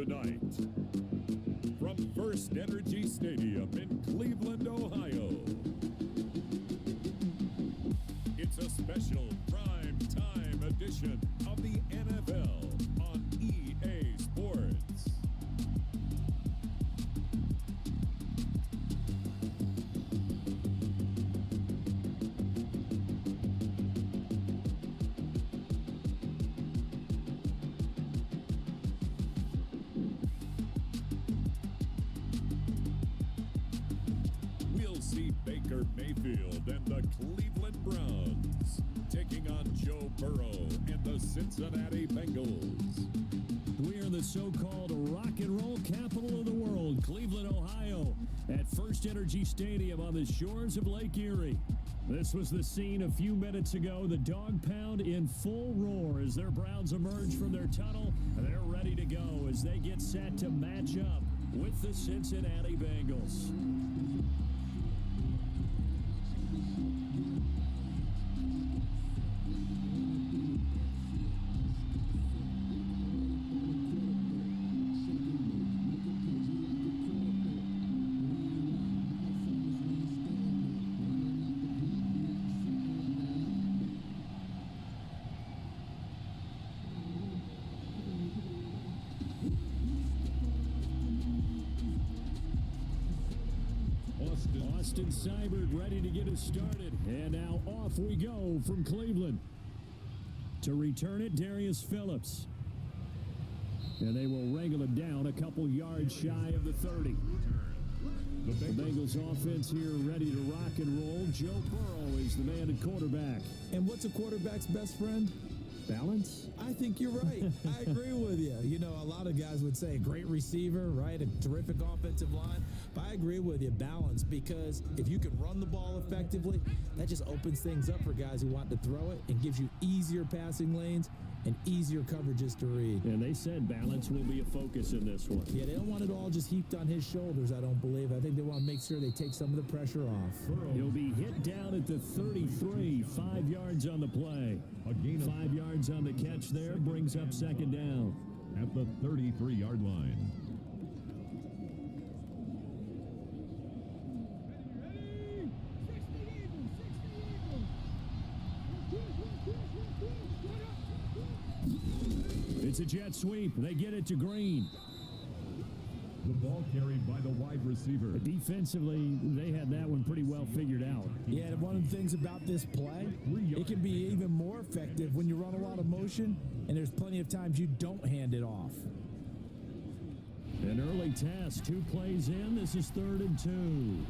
Tonight, from First Energy Stadium in Cleveland, Ohio, it's a special prime time edition of the NFL on EA Sports. Baker Mayfield and the Cleveland Browns taking on Joe Burrow and the Cincinnati Bengals. We are the so-called rock and roll capital of the world, Cleveland, Ohio, at First Energy Stadium on the shores of Lake Erie. This was the scene a few minutes ago, the dog pound in full roar as their Browns emerge from their tunnel. They're ready to go as they get set to match up with the Cincinnati Bengals. Seibert ready to get us started. And now off we go from Cleveland. To return it, Darius Phillips. And they will wrangle him down a couple yards shy of the 30. The Bengals offense here ready to rock and roll. Joe Burrow is the man at quarterback. And what's a quarterback's best friend? Balance? I think you're right. I agree with you. You know, a lot of guys would say a great receiver, right? A terrific offensive line. But I agree with you, balance, because if you can run the ball effectively, that just opens things up for guys who want to throw it and gives you easier passing lanes and easier coverages to read. And they said balance will be a focus in this one. Yeah, they don't want it all just heaped on his shoulders, I don't believe. I think they want to make sure they take some of the pressure off. He'll be hit down at the 33, 5 yards on the play. 5 yards on the catch there brings up second down. At the 33-yard line. It's a jet sweep. They get it to Green. The ball carried by the wide receiver. Defensively, they had that one pretty well figured out. Yeah, and one of the things about this play, it can be even more effective when you run a lot of motion, and there's plenty of times you don't hand it off. An early test, 2 plays in. This is 3rd and 2.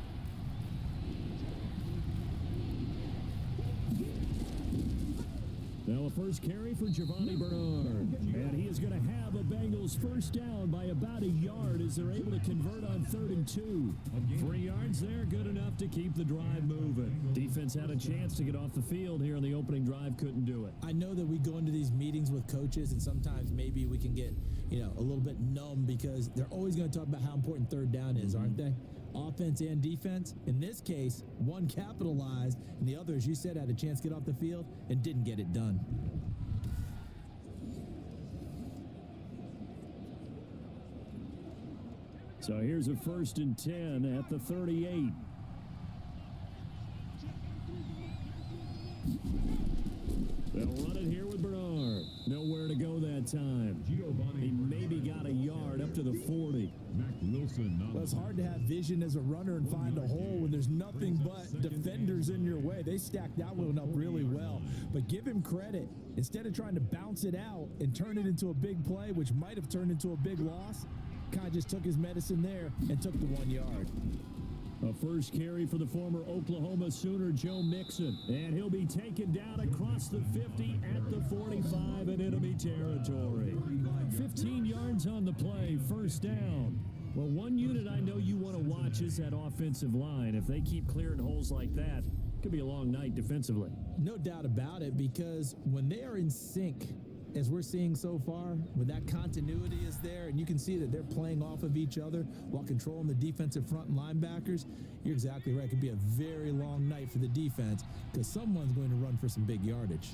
Now a first carry for Giovanni Bernard. And he is going to have a Bengals first down by about a yard as they're able to convert on 3rd and 2. 3 yards there, good enough to keep the drive moving. Defense had a chance to get off the field here on the opening drive, couldn't do it. I know that we go into these meetings with coaches and sometimes maybe we can get, a little bit numb because they're always going to talk about how important 3rd down is, aren't they? Offense and defense. In this case, one capitalized, and the other, as you said, had a chance to get off the field and didn't get it done. So here's a 1st and 10 at the 38. They'll run it here with Bernard. Nowhere to go that time. He maybe got a yard up to the 40. Well, it's hard to have vision as a runner and find a hole when there's nothing but defenders in your way. They stacked that one up really well. But give him credit. Instead of trying to bounce it out and turn it into a big play, which might have turned into a big loss, kind of just took his medicine there and took the 1 yard. A first carry for the former Oklahoma Sooner, Joe Mixon. And he'll be taken down across the 50 at the 45 in enemy territory. 15 yards on the play, first down. Well, one unit I know you want to watch is that offensive line. If they keep clearing holes like that, it could be a long night defensively. No doubt about it, because when they are in sync, as we're seeing so far, when that continuity is there and you can see that they're playing off of each other while controlling the defensive front and linebackers, you're exactly right. It could be a very long night for the defense because someone's going to run for some big yardage.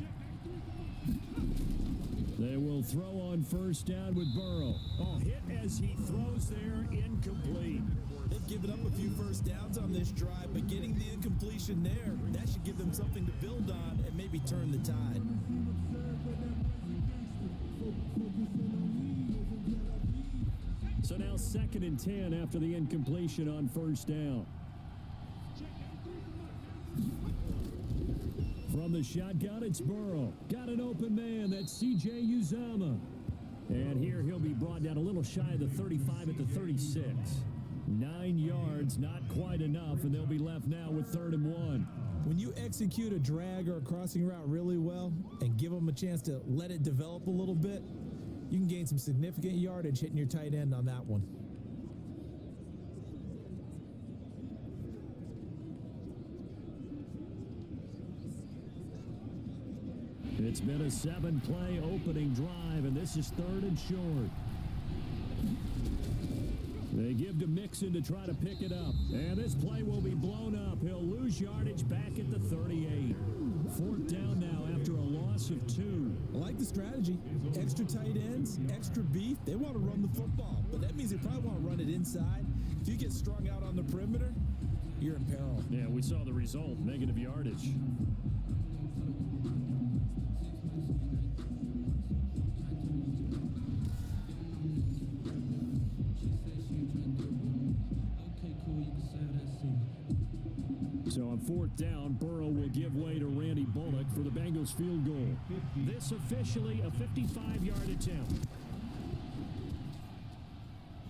The They will throw on first down with Burrow. Oh, hit as he throws there, incomplete. They've given up a few first downs on this drive, but getting the incompletion there, that should give them something to build on and maybe turn the tide. So now 2nd and 10 after the incompletion on first down. From the shotgun, it's Burrow. Got an open man. That's C.J. Uzomah. And here he'll be brought down a little shy of the 35 at the 36. 9 yards, not quite enough, and they'll be left now with 3rd and 1. When you execute a drag or a crossing route really well and give them a chance to let it develop a little bit, you can gain some significant yardage hitting your tight end on that one. It's been a 7-play opening drive, and this is 3rd and short. They give to Mixon to try to pick it up. And this play will be blown up. He'll lose yardage back at the 38. 4th down now after a loss of 2. I like the strategy. Extra tight ends, extra beef. They want to run the football, but that means they probably want to run it inside. If you get strung out on the perimeter, you're in peril. Yeah, we saw the result, negative yardage. So on 4th down, Burrow will give way to Randy Bullock for the Bengals field goal. This officially a 55-yard attempt.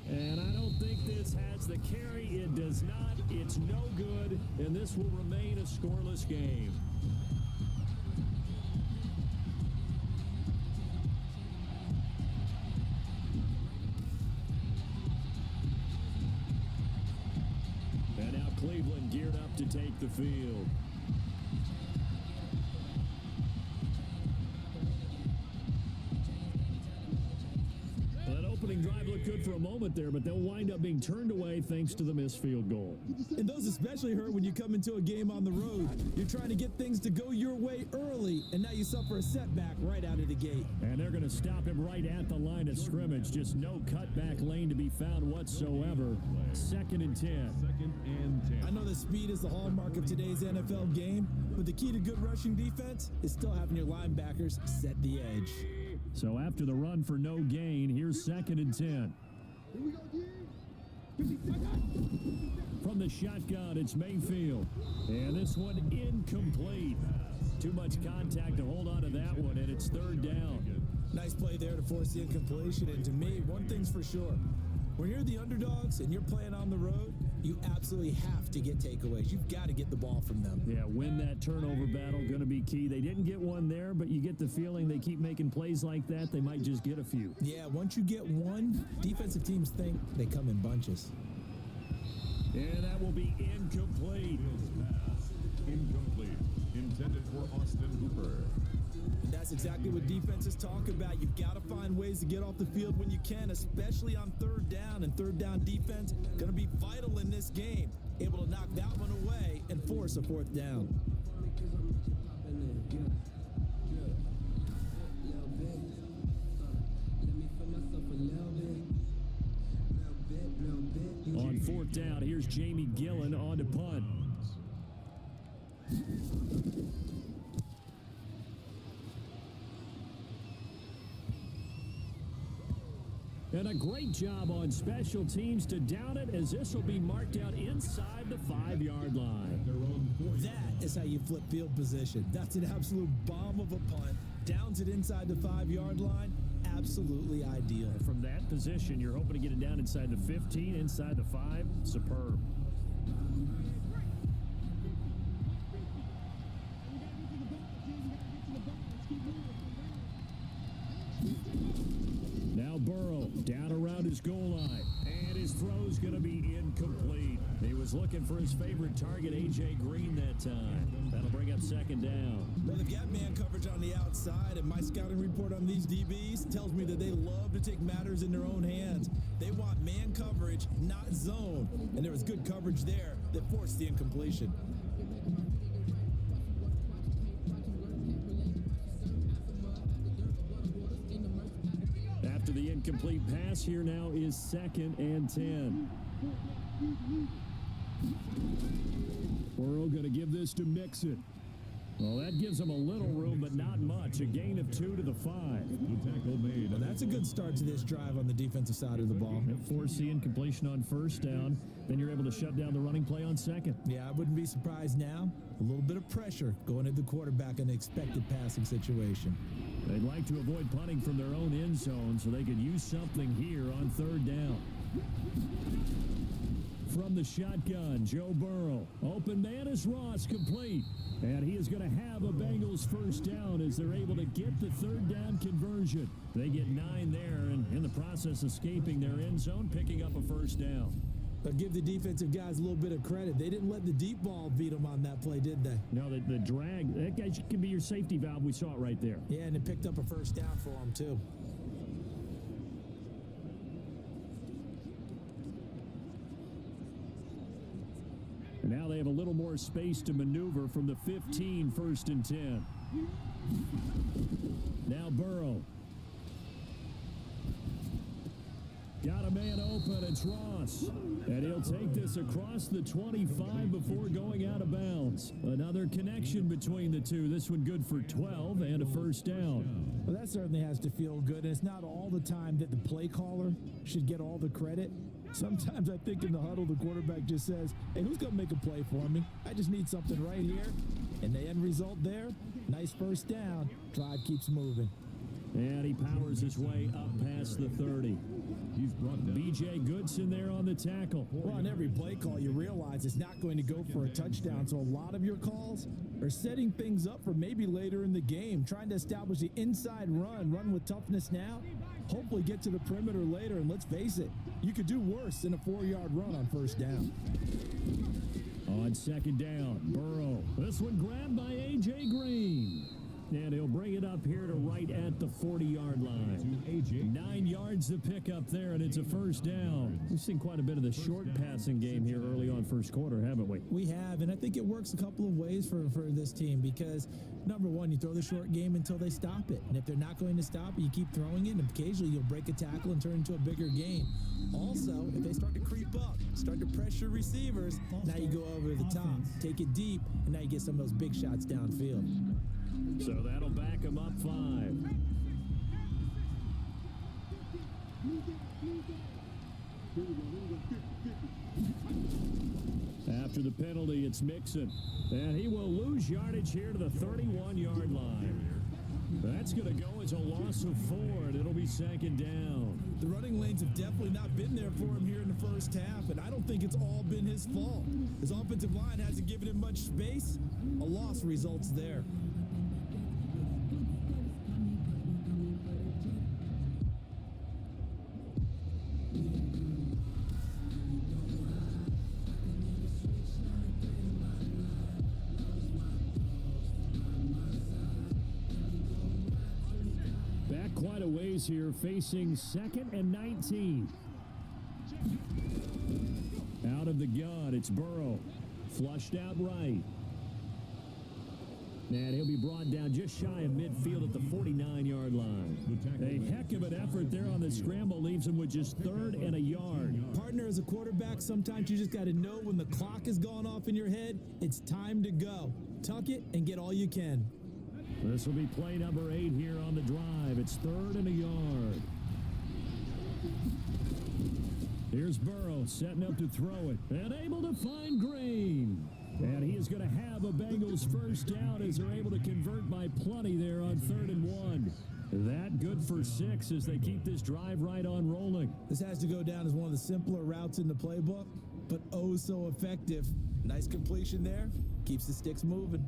And I don't think this has the carry. It does not. It's no good, and this will remain a scoreless game. And now Cleveland geared up to take the field. That opening drive looked good for a moment there, but they'll wind up being turned away thanks to the missed field goal. And those especially hurt when you come into a game on the road. You're trying to get things to go your way early, and now you suffer a setback right out of the gate. And they're going to stop him right at the line of scrimmage. Just no cutback lane to be found whatsoever. 2nd and 10. I know that speed is the hallmark of today's NFL game, but the key to good rushing defense is still having your linebackers set the edge. So after the run for no gain, here's 2nd and 10. From the shotgun, it's Mayfield. And this one incomplete. Too much contact to hold on to that one, and it's 3rd down. Nice play there to force the incompletion, and to me, one thing's for sure. When you're the underdogs and you're playing on the road, you absolutely have to get takeaways. You've got to get the ball from them. Yeah, win that turnover battle, going to be key. They didn't get one there, but you get the feeling they keep making plays like that, they might just get a few. Yeah, once you get one, defensive teams think they come in bunches. And that will be incomplete. Incomplete. Intended for Austin Hooper. That's exactly what defenses talk about. You've got to find ways to get off the field when you can, especially on 3rd down. And 3rd down defense going to be vital in this game. Able to knock that one away and force a 4th down. On 4th down, here's Jamie Gillen on to punt. And a great job on special teams to down it, as this will be marked out inside the 5-yard line. That is how you flip field position. That's an absolute bomb of a punt. Downs it inside the 5-yard line. Absolutely ideal. From that position, you're hoping to get it down inside the 15, inside the 5. Superb. Now Burrow down around his goal line, and his throw's going to be incomplete. He was looking for his favorite target, A.J. Green, that time. That'll bring up 2nd down. Well, they've got man coverage on the outside, and my scouting report on these DBs tells me that they love to take matters in their own hands. They want man coverage, not zone, and there was good coverage there that forced the incompletion. After the incomplete pass, here now is 2nd and 10. Burrow going to give this to Mixon. Well, that gives them a little room, but not much. A gain of 2 to the 5. The tackle made. Well, that's a good start to this drive on the defensive side of the ball. Force the incompletion on 1st down. Then you're able to shut down the running play on 2nd. Yeah, I wouldn't be surprised now. A little bit of pressure going at the quarterback in an expected passing situation. They'd like to avoid punting from their own end zone so they could use something here on 3rd down. From the shotgun, Joe Burrow. Open man is Ross, complete. And he is going to have a Bengals 1st down as they're able to get the 3rd down conversion. They get 9 there, and in the process escaping their end zone, picking up a 1st down. But give the defensive guys a little bit of credit. They didn't let the deep ball beat them on that play, did they? No, the drag, that guy could be your safety valve. We saw it right there. Yeah, and it picked up a 1st down for them, too. Now they have a little more space to maneuver from the 15, 1st and 10. Now Burrow. Got a man open, it's Ross. And he'll take this across the 25 before going out of bounds. Another connection between the two. This one good for 12 and a 1st down. Well, that certainly has to feel good. And it's not all the time that the play caller should get all the credit. Sometimes I think in the huddle, the quarterback just says, hey, who's going to make a play for me? I just need something right here. And the end result there, nice 1st down. Drive keeps moving. And he powers his way up past the 30. He's brought down. B.J. Goodson there on the tackle. Well, on every play call, you realize it's not going to go for a touchdown. So a lot of your calls are setting things up for maybe later in the game, trying to establish the inside run with toughness now, hopefully get to the perimeter later. And let's face it, you could do worse than a 4-yard run on 1st down. On 2nd down, Burrow. This one grabbed by A.J. Green. And he'll bring it up here to right at the 40-yard line. 9 yards to pick up there, and it's a 1st down. We've seen quite a bit of the short passing game here early on 1st quarter, haven't we? We have, and I think it works a couple of ways for this team because, number one, you throw the short game until they stop it. And if they're not going to stop it, you keep throwing it, and occasionally you'll break a tackle and turn into a bigger gain. Also, if they start to creep up, start to pressure receivers, now you go over the top, take it deep, and now you get some of those big shots downfield. So that'll back him up 5. After the penalty, it's Mixon. And he will lose yardage here to the 31-yard line. That's going to go as a loss of 4, and it'll be 2nd down. The running lanes have definitely not been there for him here in the 1st half, and I don't think it's all been his fault. His offensive line hasn't given him much space. A loss results there. Quite a ways here, facing 2nd and 19. Out of the gun, it's Burrow. Flushed out right. And he'll be brought down just shy of midfield at the 49-yard line. A heck of an effort there on the scramble leaves him with just 3rd and a yard. Partner, as a quarterback, sometimes you just got to know when the clock is going off in your head, it's time to go. Tuck it and get all you can. This will be play number 8 here on the drive. It's 3rd and a yard. Here's Burrow setting up to throw it and able to find Green. And he is going to have a Bengals 1st down as they're able to convert by plenty there on 3rd and 1. That good for 6 as they keep this drive right on rolling. This has to go down as one of the simpler routes in the playbook, but oh so effective. Nice completion there. Keeps the sticks moving.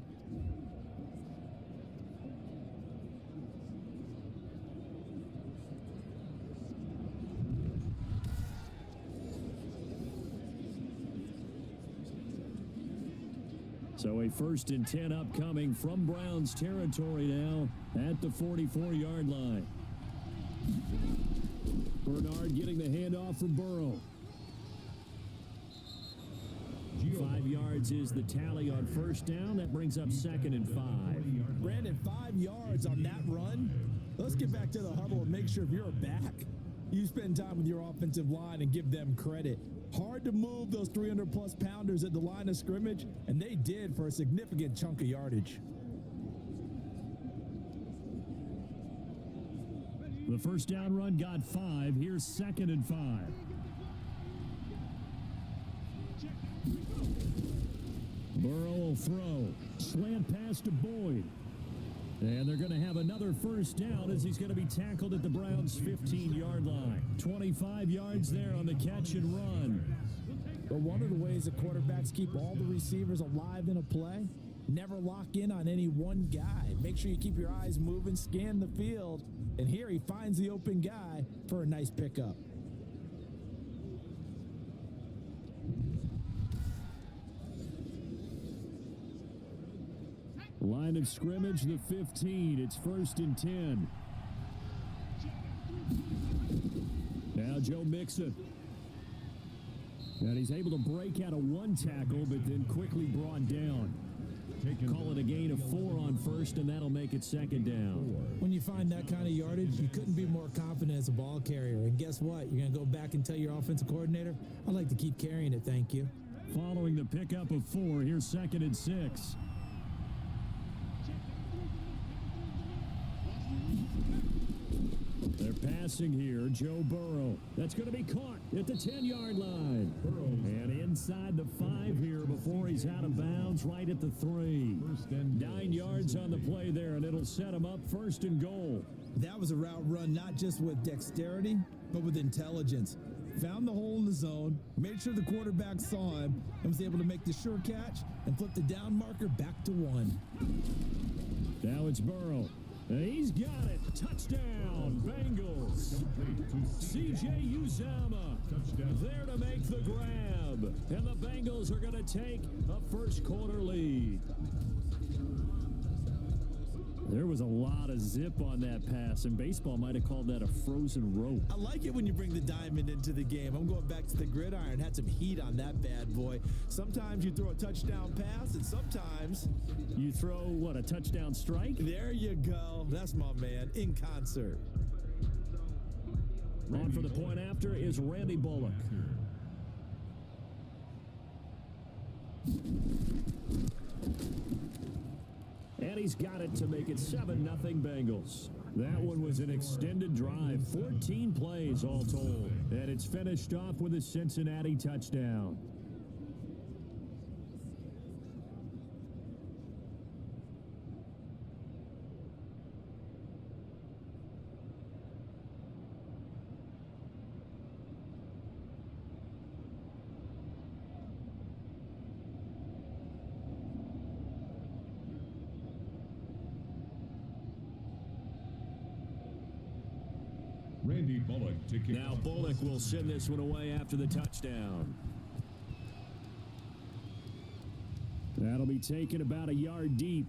So a 1st and 10 upcoming from Browns territory now at the 44-yard line. Bernard getting the handoff from Burrow. 5 yards is the tally on first down. That brings up 2nd and 5. Brandon, 5 yards on that run. Let's get back to the huddle and make sure if you're a back, you spend time with your offensive line and give them credit. Hard to move those 300-plus pounders at the line of scrimmage, and they did for a significant chunk of yardage. The first down run got 5. Here's 2nd and 5. Burrow will throw. Slant pass to Boyd. And they're going to have another first down as he's going to be tackled at the Browns' 15-yard line. 25 yards there on the catch and run. But one of the ways that quarterbacks keep all the receivers alive in a play, never lock in on any one guy. Make sure you keep your eyes moving, scan the field, and here he finds the open guy for a nice pickup. Line of scrimmage, the 15. It's 1st and 10. Now Joe Mixon. And he's able to break out of one tackle, but then quickly brought down. Call it a gain of 4 on first, and that'll make it 2nd down. When you find that kind of yardage, you couldn't be more confident as a ball carrier. And guess what? You're going to go back and tell your offensive coordinator, I'd like to keep carrying it, thank you. Following the pickup of 4, here's 2nd and 6. They're passing here. Joe Burrow. That's going to be caught at the 10-yard line. And inside the 5 here before he's out of bounds, right at the 3. 9 yards on the play there, and it'll set him up 1st and goal. That was a route run not just with dexterity, but with intelligence. Found the hole in the zone, made sure the quarterback saw him, and was able to make the sure catch and flip the down marker back to 1. Now it's Burrow. He's got it. Touchdown, Bengals. C.J. Uzomah there to make the grab. And the Bengals are going to take a first-quarter lead. There was a lot of zip on that pass, and baseball might have called that a frozen rope. I like it when you bring the diamond into the game. I'm going back to the gridiron. Had some heat on that bad boy. Sometimes you throw a touchdown pass, and sometimes you throw, what, a touchdown strike? There you go. That's my man, in concert. On for the point after is Randy Bullock. And he's got it to make it 7-0 Bengals. That one was an extended drive, 14 plays all told. And it's finished off with a Cincinnati touchdown. Randy Bullock to kick Now off. Bullock will send this one away after the touchdown. That'll be taken about a yard deep.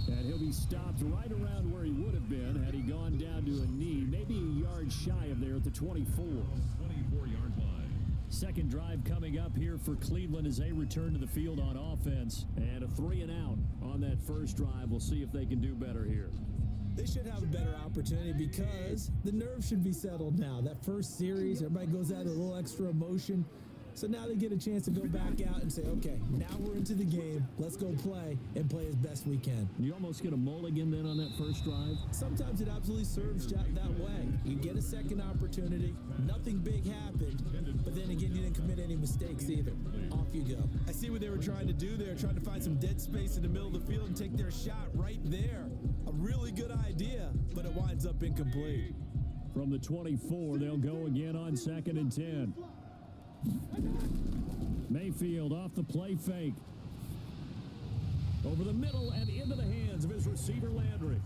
And he'll be stopped right around where he would have been had he gone down to a knee, maybe a yard shy of there at the 24. 24-yard line. Second drive coming up here for Cleveland as they return to the field on offense. And a 3-and-out on that first drive. We'll see if they can do better here. They should have a better opportunity because the nerves should be settled now. That first series, everybody goes out a little extra emotion. So now they get a chance to go back out and say, okay, now we're into the game. Let's go play and play as best we can. You almost get a mulligan then on that first drive? Sometimes it absolutely serves that way. You get a second opportunity. Nothing big happened. But then again, you didn't commit any mistakes either. Off you go. I see what they were trying to do there, trying to find some dead space in the middle of the field and take their shot right there. A really good idea, but it winds up incomplete. From the 24, they'll go again on 2nd and 10. Mayfield off the play fake. Over the middle and into the hands of his receiver Landry.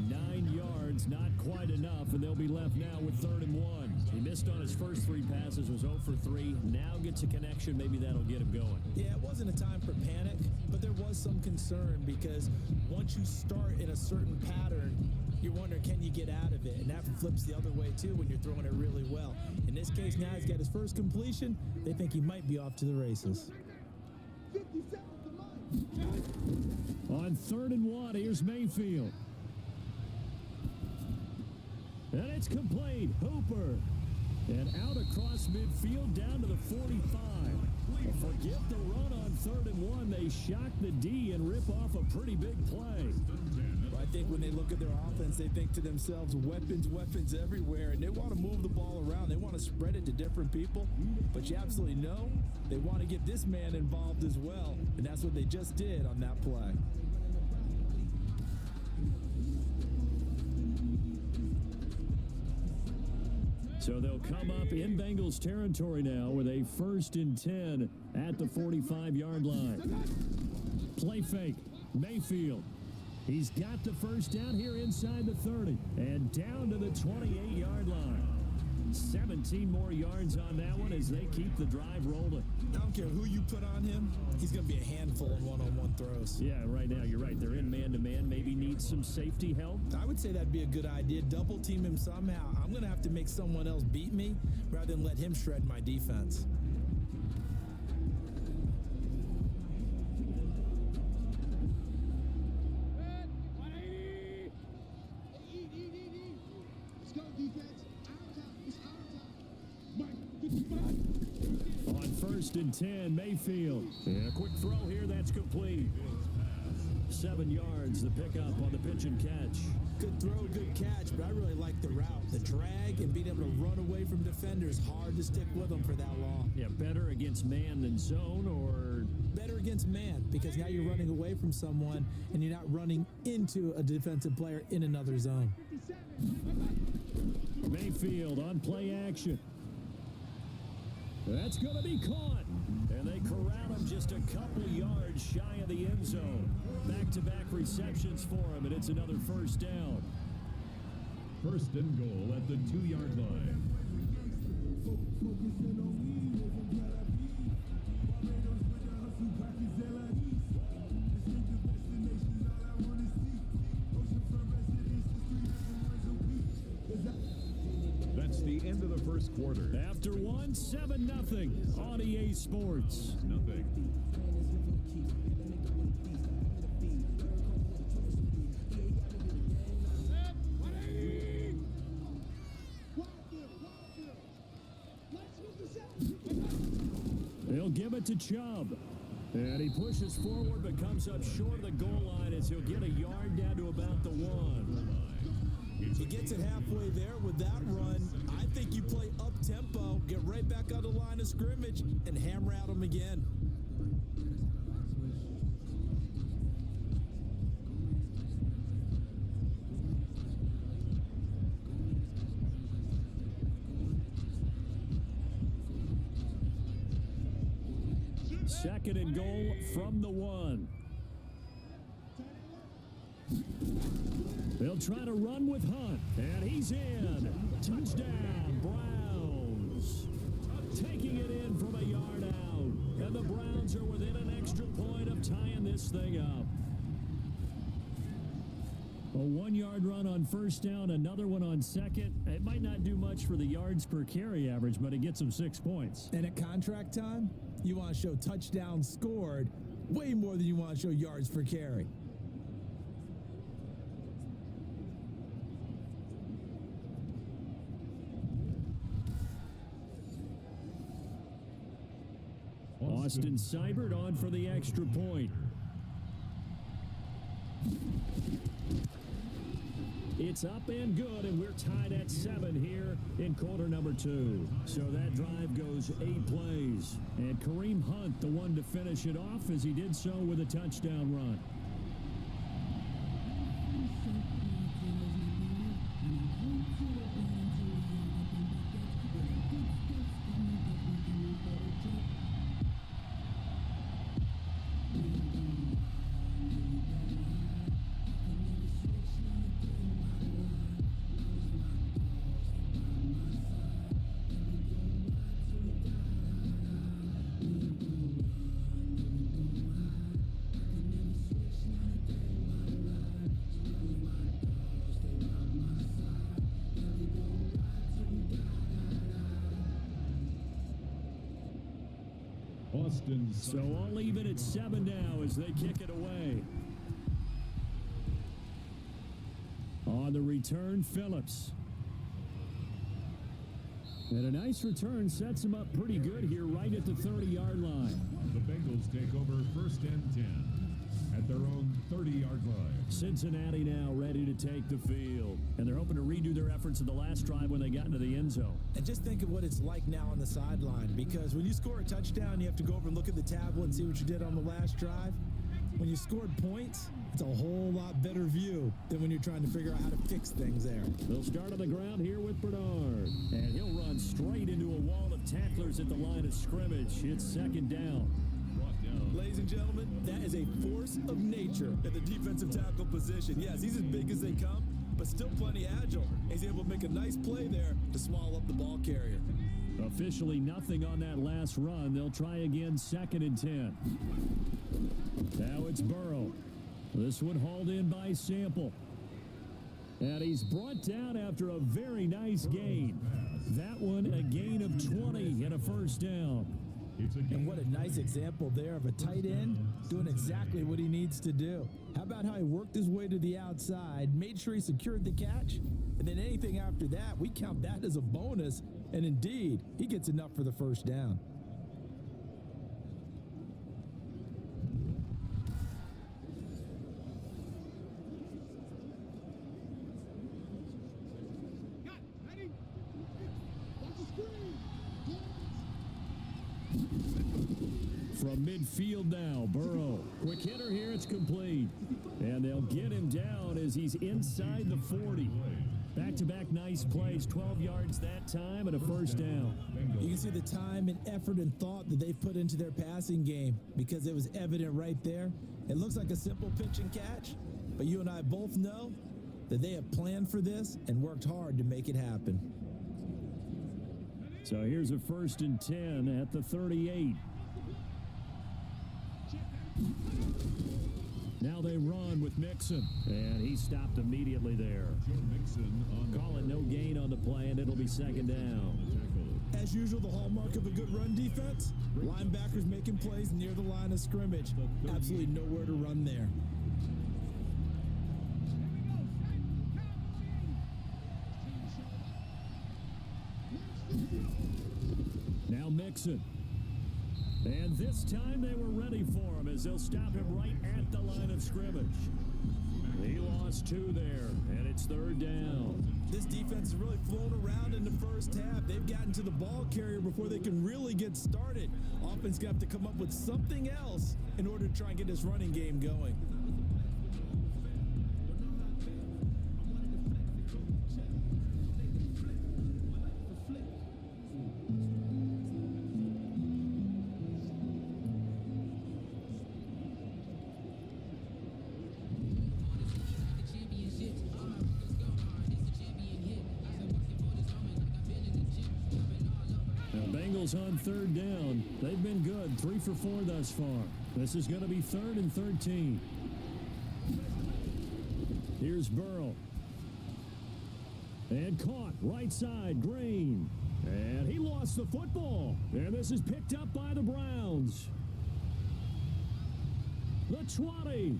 9 yards, not quite enough, and they'll be left now with 3rd and 1. He missed on his first 3 passes, was 0 for 3. Now gets a connection. Maybe that'll get him going. Yeah, it wasn't a time for panic, but there was some concern because once you start in a certain pattern, you're wondering, can you get out of it? And after flips the other way, too, when you're throwing it really well. In this case, now he's got his first completion. They think he might be off to the races. On 3rd and 1, here's Mayfield. And it's complete. Hooper. And out across midfield down to the 45. Forget the run on 3rd and 1. They shock the D and rip off a pretty big play. Well, I think when they look at their offense, they think to themselves, weapons, weapons everywhere. And they want to move the ball around. They want to spread it to different people. But you absolutely know they want to get this man involved as well. And that's what they just did on that play. So they'll come up in Bengals territory now with a 1st and 10 at the 45-yard line. Play fake. Mayfield. He's got the first down here inside the 30 and down to the 28-yard line. 17 more yards on that one as they keep the drive rolling. I don't care who you put on him. He's going to be a handful in one-on-one throws. Yeah, right now, you're right. They're in man-to-man. Maybe need some safety help. I would say that'd be a good idea. Double team him somehow. I'm going to have to make someone else beat me rather than let him shred my defense. On 1st and 10, Mayfield. And a quick throw here, that's complete. 7 yards, the pickup on the pitch and catch. Good throw, good catch, but I really like the route. The drag and being able to run away from defenders, hard to stick with them for that long. Yeah, better against man than zone, or? Better against man, because now you're running away from someone and you're not running into a defensive player in another zone. Mayfield on play action. That's going to be caught. And they corral him just a couple yards shy of the end zone. Back-to-back receptions for him, and it's another first down. 1st and goal at the 2-yard line. That's the end of the first quarter. After one, 7-0 on EA Sports. Nothing. They'll give it to Chubb. And he pushes forward but comes up short of the goal line as he'll get a yard down to about the 1. He gets it halfway there with that run. I think you play up-tempo, get right back on the line of scrimmage, and hammer at him again. Second and goal from the 1. They'll try to run with Hunt, and he's in. Touchdown, Browns. Taking it in from a yard out, and the Browns are within an extra point of tying this thing up. A 1-yard run on first down, another one on second. It might not do much for the yards per carry average, but it gets them 6 points. And at contract time, you want to show touchdowns scored way more than you want to show yards per carry. Austin Seibert on for the extra point. It's up and good, and we're tied at 7 here in quarter number 2. So that drive goes 8 plays. And Kareem Hunt, the one to finish it off, as he did so with a touchdown run. So all even at 7 now as they kick it away. On the return, Phillips. And a nice return sets him up pretty good here right at the 30-yard line. The Bengals take over 1st and 10 at their own 30-yard line. Cincinnati now ready to take the field. And they're hoping to redo their efforts in the last drive when they got into the end zone. And just think of what it's like now on the sideline, because when you score a touchdown, you have to go over and look at the tablet and see what you did on the last drive. When you scored points, it's a whole lot better view than when you're trying to figure out how to fix things there. They'll start on the ground here with Bernard. And he'll run straight into a wall of tacklers at the line of scrimmage. It's 2nd down. Ladies and gentlemen, that is a force of nature at the defensive tackle position. Yes, he's as big as they come, but still plenty agile. He's able to make a nice play there to swallow up the ball carrier. Officially nothing on that last run. They'll try again, 2nd and 10. Now it's Burrow. This one hauled in by Sample. And he's brought down after a very nice gain. That one a gain of 20 and a 1st down. And what a nice example there of a tight end doing exactly what he needs to do. How about how he worked his way to the outside, made sure he secured the catch, and then anything after that, we count that as a bonus. And indeed, he gets enough for the 1st down. From midfield now, Burrow. Quick hitter here, it's complete. And they'll get him down as he's inside the 40. Back-to-back nice plays, 12 yards that time and a 1st down. You can see the time and effort and thought that they've put into their passing game because it was evident right there. It looks like a simple pitch and catch, but you and I both know that they have planned for this and worked hard to make it happen. So here's a 1st and 10 at the 38. Now they run with Mixon, and he stopped immediately there. Call it no gain on the play, and it'll be 2nd down. As usual, the hallmark of a good run defense, linebackers making plays near the line of scrimmage. Absolutely nowhere to run there. Now Mixon. And this time they were ready for him as they'll stop him right at the line of scrimmage. He lost 2 there, and it's 3rd down. This defense is really flown around in the 1st half. They've gotten to the ball carrier before they can really get started. Offense got to come up with something else in order to try and get this running game going. On 3rd down. They've been good. 3 for 4 thus far. This is going to be 3rd and 13. Here's Burrow. And caught right side, Green. And he lost the football. And this is picked up by the Browns. The 20.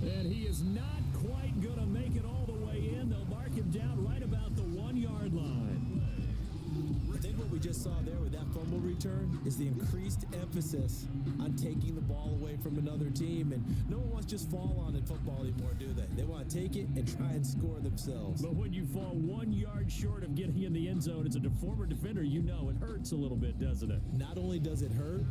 And he is not quite going to make it all the way in. They'll mark him down right about the 1-yard line. I think what we just saw there with that fumble return is the increased emphasis on taking the ball away from another team. And no one wants to just fall on in football anymore, do they? They want to take it and try and score themselves. But when you fall 1 yard short of getting in the end zone as a former defender, you know it hurts a little bit, doesn't it? Not only does it hurt,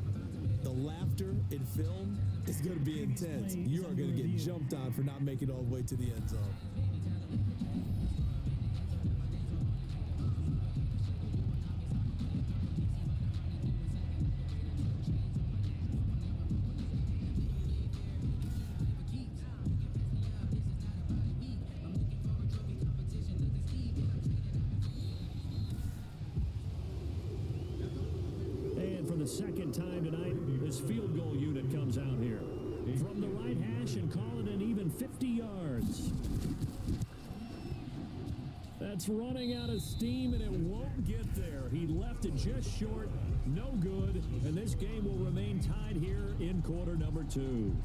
the laughter in film is going to be intense. You are going to get jumped on for not making it all the way to the end zone. Second time tonight, this field goal unit comes out here from the right hash and call it an even 50 yards. That's running out of steam, and it won't get there. He left it just short. No good. And this game will remain tied here in quarter number 2.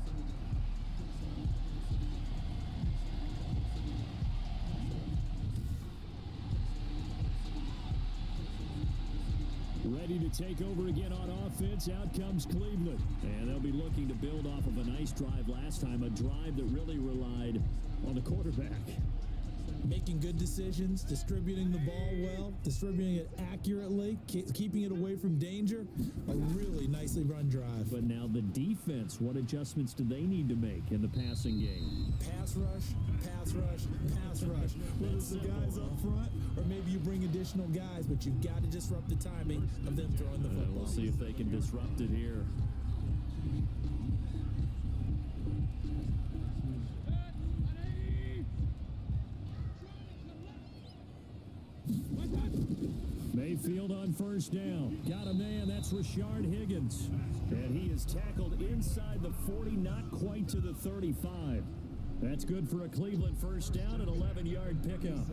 Ready to take over again on offense. Out comes Cleveland. And they'll be looking to build off of a nice drive last time, a drive that really relied on the quarterback. Making good decisions, distributing the ball well, distributing it accurately, keeping it away from danger. A really nicely run drive. But now the defense, what adjustments do they need to make in the passing game? Pass rush, pass rush, pass rush. Whether it's the guys up front or maybe you bring additional guys, but you've got to disrupt the timing of them throwing the football. We'll see if they can disrupt it here. Mayfield on first down. Got a man. That's Rashard Higgins. And he is tackled inside the 40, not quite to the 35. That's good for a Cleveland first down, an 11-yard pickup.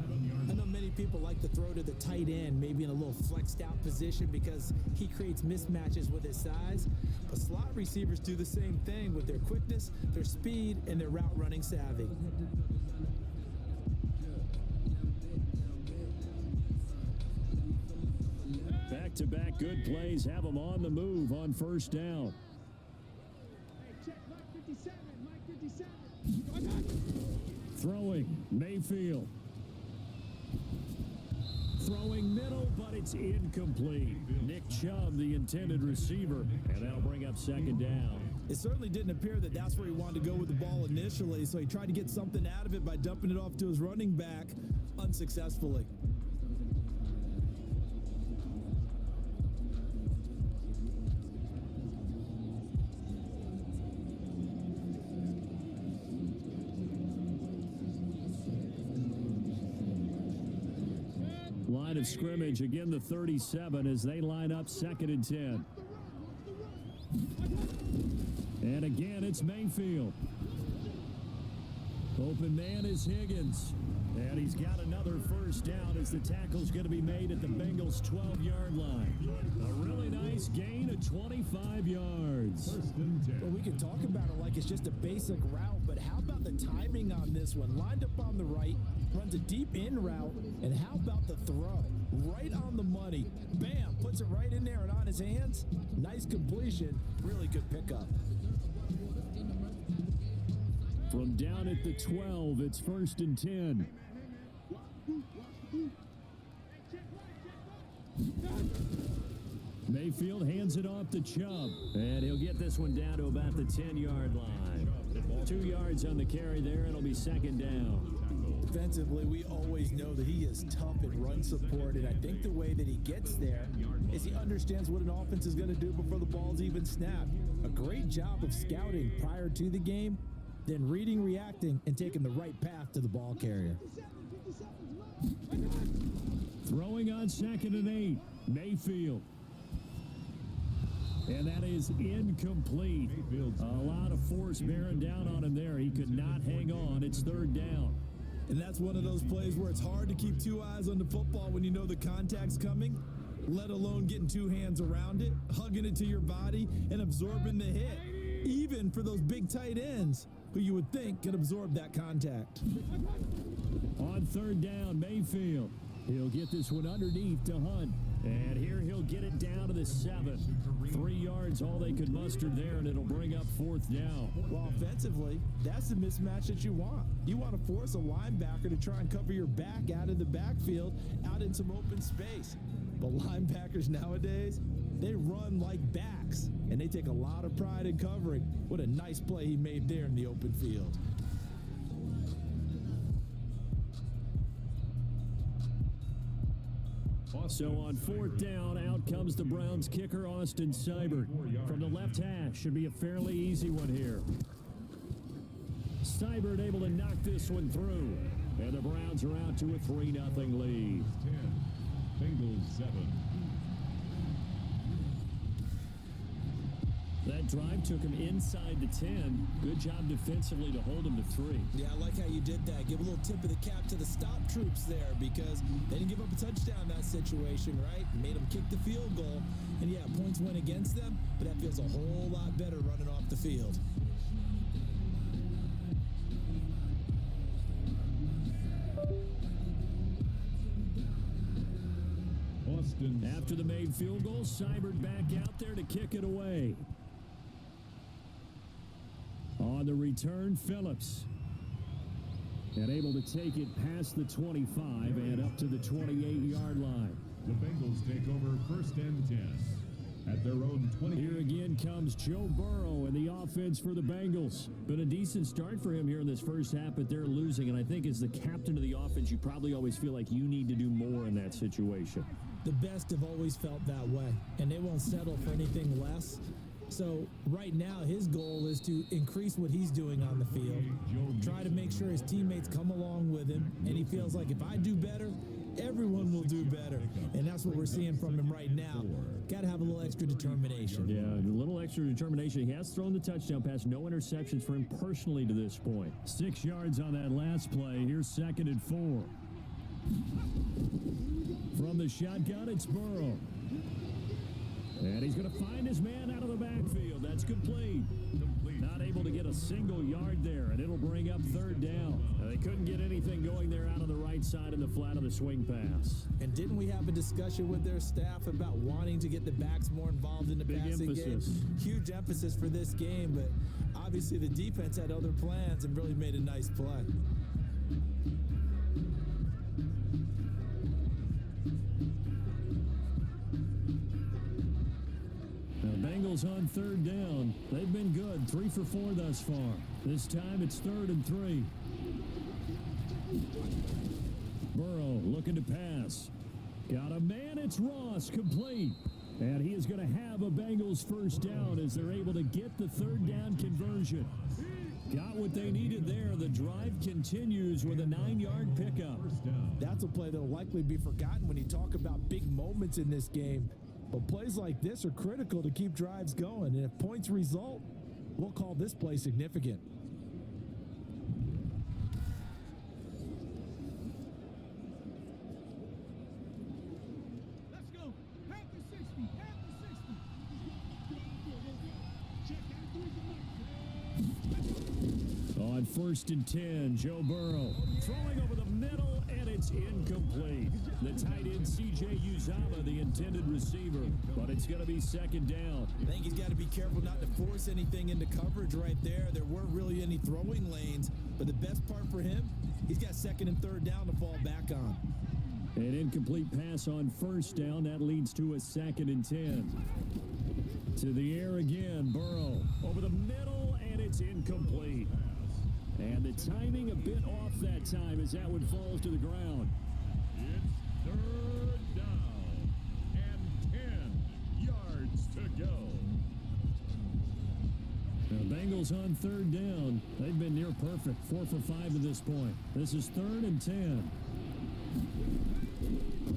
I know many people like to throw to the tight end, maybe in a little flexed out position because he creates mismatches with his size. But slot receivers do the same thing with their quickness, their speed, and their route running savvy. Back-to-back good plays have them on the move on first down. Throwing, Mayfield. Throwing middle, but it's incomplete. Nick Chubb, the intended receiver, and that'll bring up second down. It certainly didn't appear that that's where he wanted to go with the ball initially, so he tried to get something out of it by dumping it off to his running back unsuccessfully. Line of scrimmage, again the 37 as they line up 2nd and 10. And again, it's Mayfield. Open man is Higgins. And he's got another first down as the tackle's going to be made at the Bengals' 12-yard line. A really nice gain of 25 yards. Well, we can talk about it like it's just a basic route, but how about the timing on this one? Lined up on the right, runs a deep in route, and how about the throw? Right on the money. Bam, puts it right in there and on his hands. Nice completion. Really good pickup. From down at the 12, it's 1st and 10. Mayfield hands it off to Chubb, and he'll get this one down to about the 10-yard line. 2 yards on the carry there. It'll be second down. Defensively, we always know that he is tough in run support, and I think the way that he gets there is he understands what an offense is going to do before the ball's even snapped. A great job of scouting prior to the game, then reading, reacting, and taking the right path to the ball carrier. Throwing on 2nd and 8, Mayfield. And that is incomplete. A lot of force bearing down on him there. He could not hang on. It's 3rd down. And that's one of those plays where it's hard to keep 2 eyes on the football when you know the contact's coming, let alone getting 2 hands around it, hugging it to your body, and absorbing the hit. Even for those big tight ends who you would think could absorb that contact. On 3rd down, Mayfield. He'll get this one underneath to Hunt. And here he'll get it down to the 7. 3 yards, all they could muster there, and it'll bring up 4th down. Well, offensively, that's the mismatch that you want. You want to force a linebacker to try and cover your back out of the backfield, out in some open space. But linebackers nowadays, they run like backs, and they take a lot of pride in covering. What a nice play he made there in the open field. So on 4th down, out comes the Browns kicker, Austin Seibert. From the left hash, should be a fairly easy one here. Seibert able to knock this one through. And the Browns are out to a 3-0 lead. 10, Bengals 7. That drive took him inside the 10. Good job defensively to hold him to 3. Yeah, I like how you did that. Give a little tip of the cap to the stop troops there because they didn't give up a touchdown in that situation, right? Made them kick the field goal. And, yeah, points went against them, but that feels a whole lot better running off the field. After the made field goal, Seibert back out there to kick it away. On the return, Phillips. And able to take it past the 25 and up to the 28-yard line. The Bengals take over 1st and 10 at their own 20. Here again comes Joe Burrow and the offense for the Bengals. Been a decent start for him here in this first half, but they're losing. And I think as the captain of the offense, you probably always feel like you need to do more in that situation. The best have always felt that way, and they won't settle for anything less. So right now, his goal is to increase what he's doing on the field, try to make sure his teammates come along with him, and he feels like if I do better, everyone will do better. And that's what we're seeing from him right now. Got to have a little extra determination. Yeah, a little extra determination. He has thrown the touchdown pass. No interceptions for him personally to this point. 6 yards on that last play. Here's 2nd and 4. From the shotgun, it's Burrow. And he's going to find his man out of the backfield. That's complete. Not able to get a single yard there, and it'll bring up 3rd down. They couldn't get anything going there out on the right side in the flat of the swing pass. And didn't we have a discussion with their staff about wanting to get the backs more involved in the passing game? Huge emphasis for this game, but obviously the defense had other plans and really made a nice play. Bengals on 3rd down. They've been good. 3 for 4 thus far. This time it's 3rd and 3. Burrow looking to pass. Got a man. It's Ross. Complete. And he is going to have a Bengals 1st down as they're able to get the 3rd down conversion. Got what they needed there. The drive continues with a 9-yard pickup. That's a play that will likely be forgotten when you talk about big moments in this game. But plays like this are critical to keep drives going. And if points result, we'll call this play significant. Let's go. Half the 60. Half the 60. On 1st and 10, Joe Burrow throwing over the middle, and it's incomplete. The tight end, C.J. Uzama, the intended receiver, but it's going to be 2nd down. I think he's got to be careful not to force anything into coverage right there. There weren't really any throwing lanes, but the best part for him, he's got 2nd and 3rd down to fall back on. An incomplete pass on 1st down. That leads to a 2nd and 10. To the air again, Burrow over the middle, and it's incomplete. And the timing a bit off that time as that one falls to the ground. It's 3rd down and 10 yards to go. The Bengals on 3rd down. They've been near perfect. 4 for 5 at this point. This is 3rd and 10.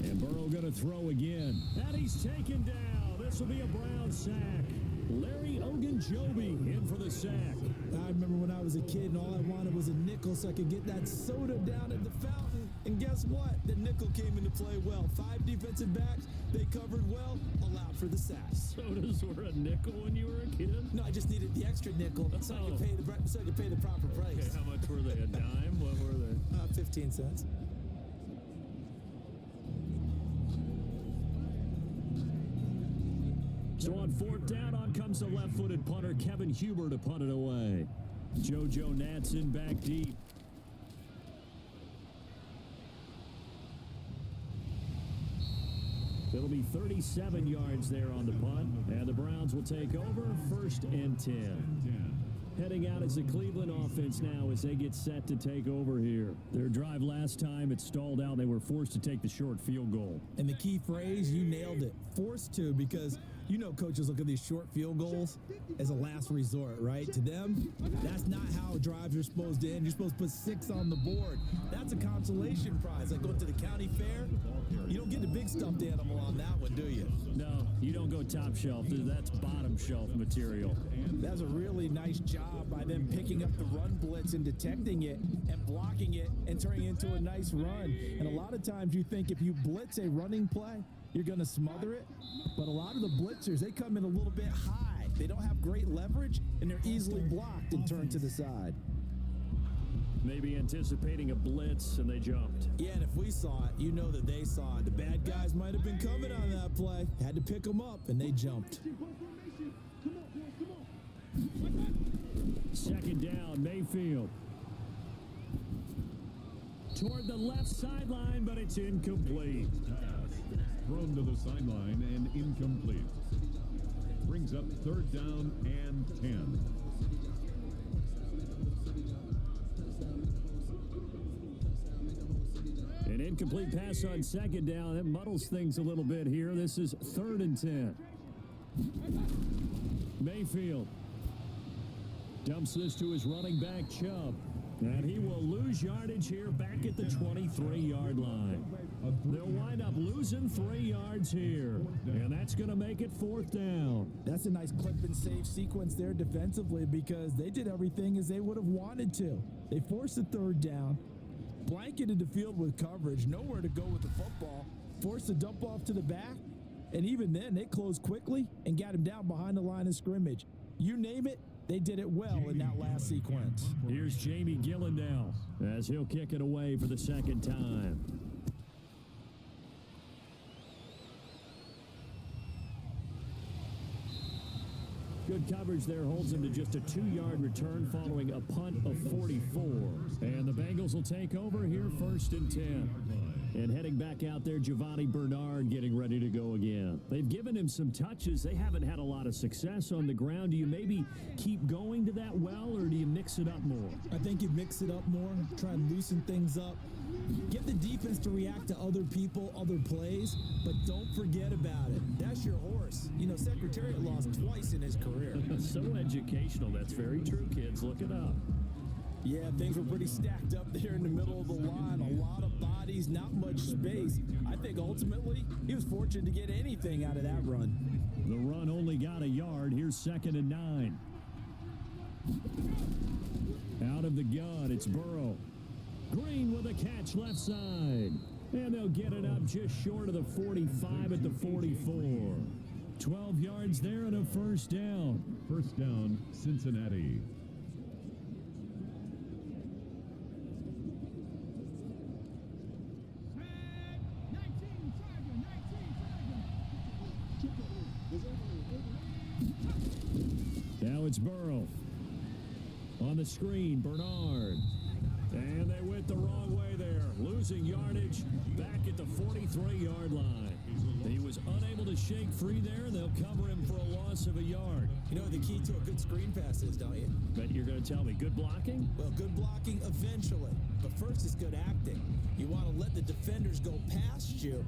And Burrow going to throw again. And he's taken down. This will be a Brown sack. Larry Ogunjobi in for the sack. I remember when I was a kid and all I wanted was a nickel so I could get that soda down at the fountain. And guess what? The nickel came into play well. 5 defensive backs, they covered well, allowed for the sack. Sodas were a nickel when you were a kid? No, I just needed the extra nickel so I could pay the proper price. Okay, how much were they? A dime? What were they? 15 cents. So on 4th down, on comes the left-footed punter, Kevin Huber, to punt it away. JoJo Natson back deep. It'll be 37 yards there on the punt, and the Browns will take over 1st and 10. Heading out as the Cleveland offense now as they get set to take over here. Their drive last time, it stalled out. They were forced to take the short field goal. And the key phrase, you nailed it, forced to, because you know coaches look at these short field goals as a last resort, right? To them, that's not how drives are supposed to end. You're supposed to put 6 on the board. That's a consolation prize. Like going to the county fair, you don't get the big stuffed animal on that one, do you? No, you don't go top shelf. That's bottom shelf material. That's a really nice job by them picking up the run blitz and detecting it and blocking it and turning it into a nice run. And a lot of times you think if you blitz a running play, you're going to smother it. But a lot of the blitzers, they come in a little bit high. They don't have great leverage, and they're easily blocked and turned to the side. Maybe anticipating a blitz, and they jumped. Yeah, and if we saw it, you know that they saw it. The bad guys might have been coming on that play. Had to pick them up, and they jumped. Second down, Mayfield. Toward the left sideline, but it's incomplete. Thrown to the sideline and incomplete. Brings up third down and 10. An incomplete pass on second down. It muddles things a little bit here. This is 3rd and 10. Mayfield dumps this to his running back, Chubb. And he will lose yardage here back at the 23-yard line. They'll wind up losing 3 yards here. And that's going to make it 4th down. That's a nice clip and save sequence there defensively because they did everything as they would have wanted to. They forced the 3rd down, blanketed the field with coverage, nowhere to go with the football, forced the dump off to the back, and even then they closed quickly and got him down behind the line of scrimmage. You name it, they did it well in that last sequence. Here's Jamie Gillen now as he'll kick it away for the 2nd time. Good coverage there holds him to just a 2-yard return following a punt of 44. And the Bengals will take over here 1st and 10. And heading back out there, Giovanni Bernard getting ready to go again. They've given him some touches. They haven't had a lot of success on the ground. Do you maybe keep going to that well, or do you mix it up more? I think you mix it up more, try and loosen things up. Get the defense to react to other people, other plays, but don't forget about it. That's your horse. You know, Secretariat lost twice in his career. So educational. That's very true, kids. Look it up. Yeah, things were pretty stacked up there in the middle of the line. A lot of bodies, not much space. I think ultimately he was fortunate to get anything out of that run. The run only got a yard. Here's 2nd and 9. Out of the gun, it's Burrow. Green with a catch left side. And they'll get it up just short of the 45 at the 44. 12 yards there and a 1st down. 1st down, Cincinnati. Now it's Burrow. On the screen, Bernard. And they went the wrong way there. Losing yardage back at the 43-yard line. He was unable to shake free there, and they'll cover him for a loss of a yard. You know what the key to a good screen pass is, don't you? But you're going to tell me, good blocking? Well, good blocking eventually. But first is good acting. You want to let the defenders go past you,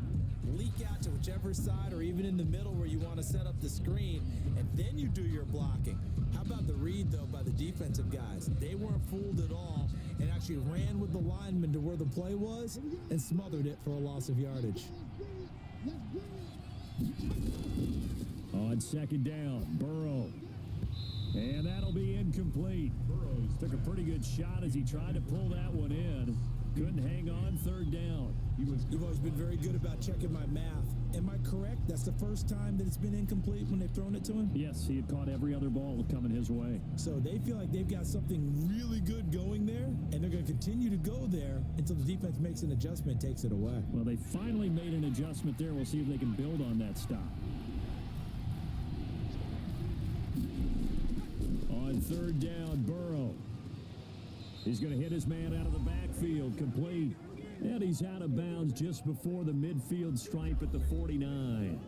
leak out to whichever side or even in the middle where you want to set up the screen, and then you do your blocking. How about the read, though, by the defensive guys? They weren't fooled at all and actually ran with the lineman to where the play was and smothered it for a loss of yardage. On 2nd down, Burrow. And that'll be incomplete. Burrows took a pretty good shot as he tried to pull that one in. Couldn't hang on 3rd down. You've always been very good about checking my math. Am I correct? That's the first time that it's been incomplete when they've thrown it to him? Yes, he had caught every other ball coming his way. So they feel like they've got something really good going there, and they're going to continue to go there until the defense makes an adjustment, takes it away. Well, they finally made an adjustment there. We'll see if they can build on that stop. On 3rd down, Burrow. He's going to hit his man out of the backfield, complete. And he's out of bounds just before the midfield stripe at the 49.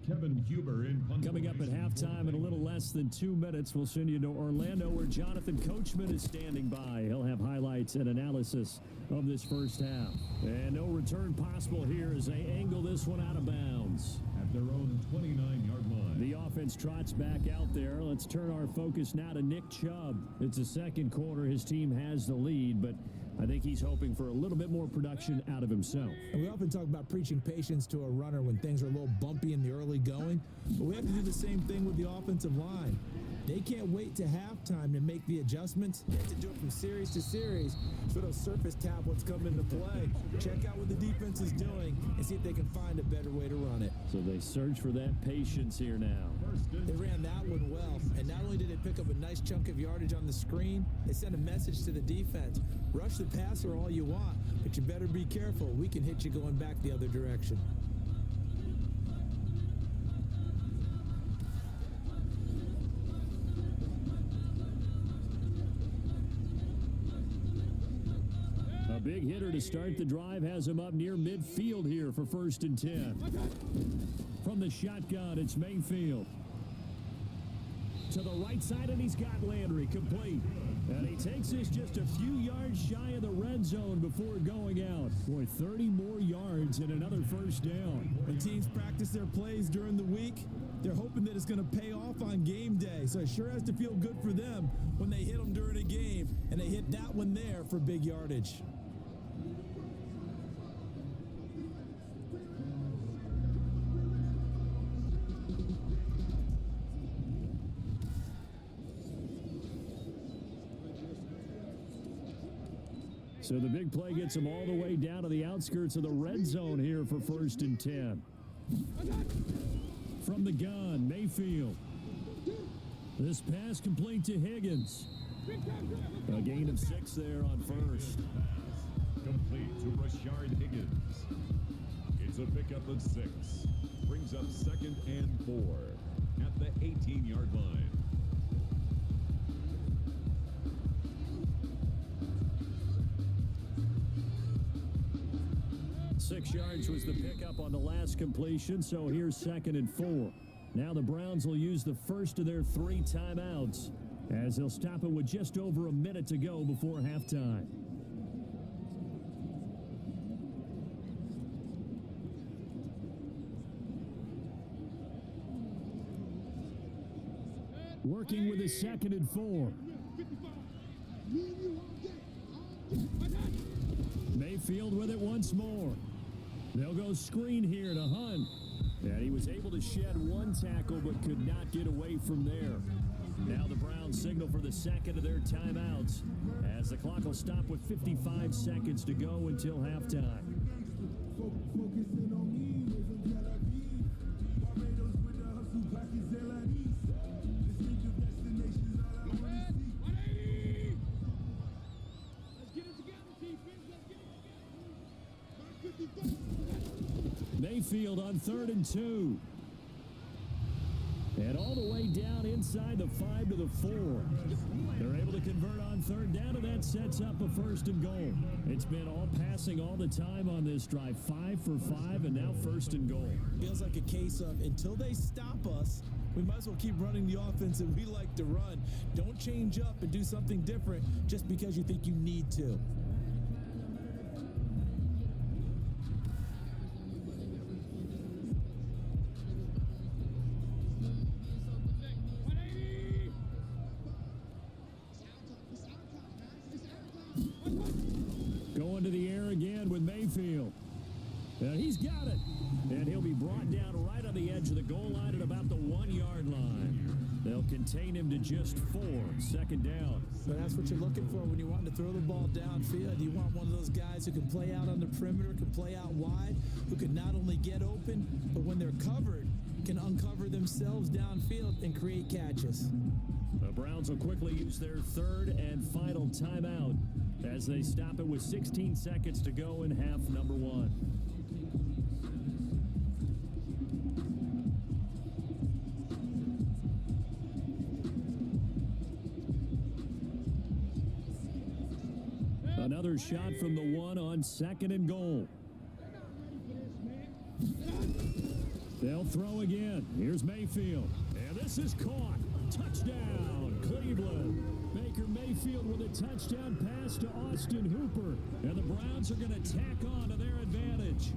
Kevin Huber in punt Coming up at halftime in a little less than 2 minutes, we'll send you to Orlando where Jonathan Coachman is standing by. He'll have highlights and analysis of this first half. And no return possible here as they angle this one out of bounds. at their own 29-yard line. The offense trots back out there. Let's turn our focus now to Nick Chubb. It's the second quarter. His team has the lead, but I think he's hoping for a little bit more production out of himself. And we often talk about preaching patience to a runner when things are a little bumpy in the early going, but we have to do the same thing with the offensive line. They can't wait to halftime to make the adjustments. They have to do it from series to series so those surface tablets come into play. Check out what the defense is doing and see if they can find a better way to run it. So they search for that patience here now. They ran that one well, and not only did they pick up a nice chunk of yardage on the screen, they sent a message to the defense. Rush the passer all you want, but you better be careful. We can hit you going back the other direction. A big hitter to start the drive has him up near midfield here for 1st and 10. From the shotgun, it's Mayfield. To the right side, and he's got Landry complete. And he takes this just a few yards shy of the red zone before going out. Boy, 30 more yards and another first down. When teams practice their plays during the week, they're hoping that it's going to pay off on game day. So it sure has to feel good for them when they hit them during a game, and they hit that one there for big yardage. So the big play gets him all the way down to the outskirts of the red zone here for 1st and 10. From the gun, Mayfield. This pass complete to Higgins. A gain of 6 there on first. Complete to Rashard Higgins. It's a pickup of 6. Brings up 2nd and 4 at the 18-yard line. Six yards was the pickup on the last completion, so here's 2nd and 4. Now the Browns will use the first of their 3 timeouts as they'll stop it with just over a minute to go before halftime. Working with a 2nd and 4. Mayfield with it once more. They'll go screen here to Hunt. And he was able to shed 1 tackle but could not get away from there. Now the Browns signal for the 2nd of their timeouts as the clock will stop with 55 seconds to go until halftime. Mayfield on 3rd and 2. And all the way down inside the 5 to the 4. They're able to convert on 3rd down, and that sets up a 1st and goal. It's been all passing all the time on this drive. 5 for 5, and now 1st and goal. Feels like a case of until they stop us, we might as well keep running the offense that we like to run. Don't change up and do something different just because you think you need to. Going to the air again with Mayfield. And he's got it. And he'll be brought down right on the edge of the goal line at about the 1-yard line. They'll contain him to just 4. 2nd down. But that's what you're looking for when you want to throw the ball downfield. You want one of those guys who can play out on the perimeter, can play out wide, who can not only get open, but when they're covered, can uncover themselves downfield and create catches. The Browns will quickly use their 3rd and final timeout as they stop it with 16 seconds to go in half number 1. Another shot from the 1 on 2nd and goal. They'll throw again. Here's Mayfield. And this is caught. Touchdown, Cleveland. Baker Mayfield with a touchdown pass to Austin Hooper. And the Browns are going to tack on to their advantage.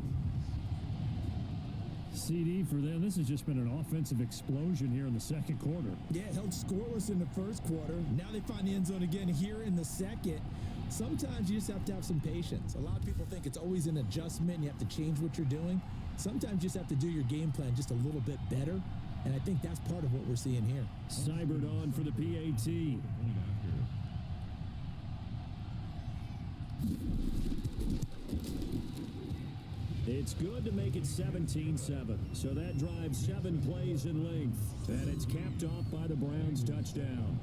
CD for them. This has just been an offensive explosion here in the second quarter. Yeah, held scoreless in the first quarter. Now they find the end zone again here in the second. Sometimes you just have to have some patience. A lot of people think it's always an adjustment. You have to change what you're doing. Sometimes you just have to do your game plan just a little bit better. And I think that's part of what we're seeing here. Seibert on for the PAT. It's good to make it 17-7. So that drives 7 plays in length. And it's capped off by the Browns touchdown.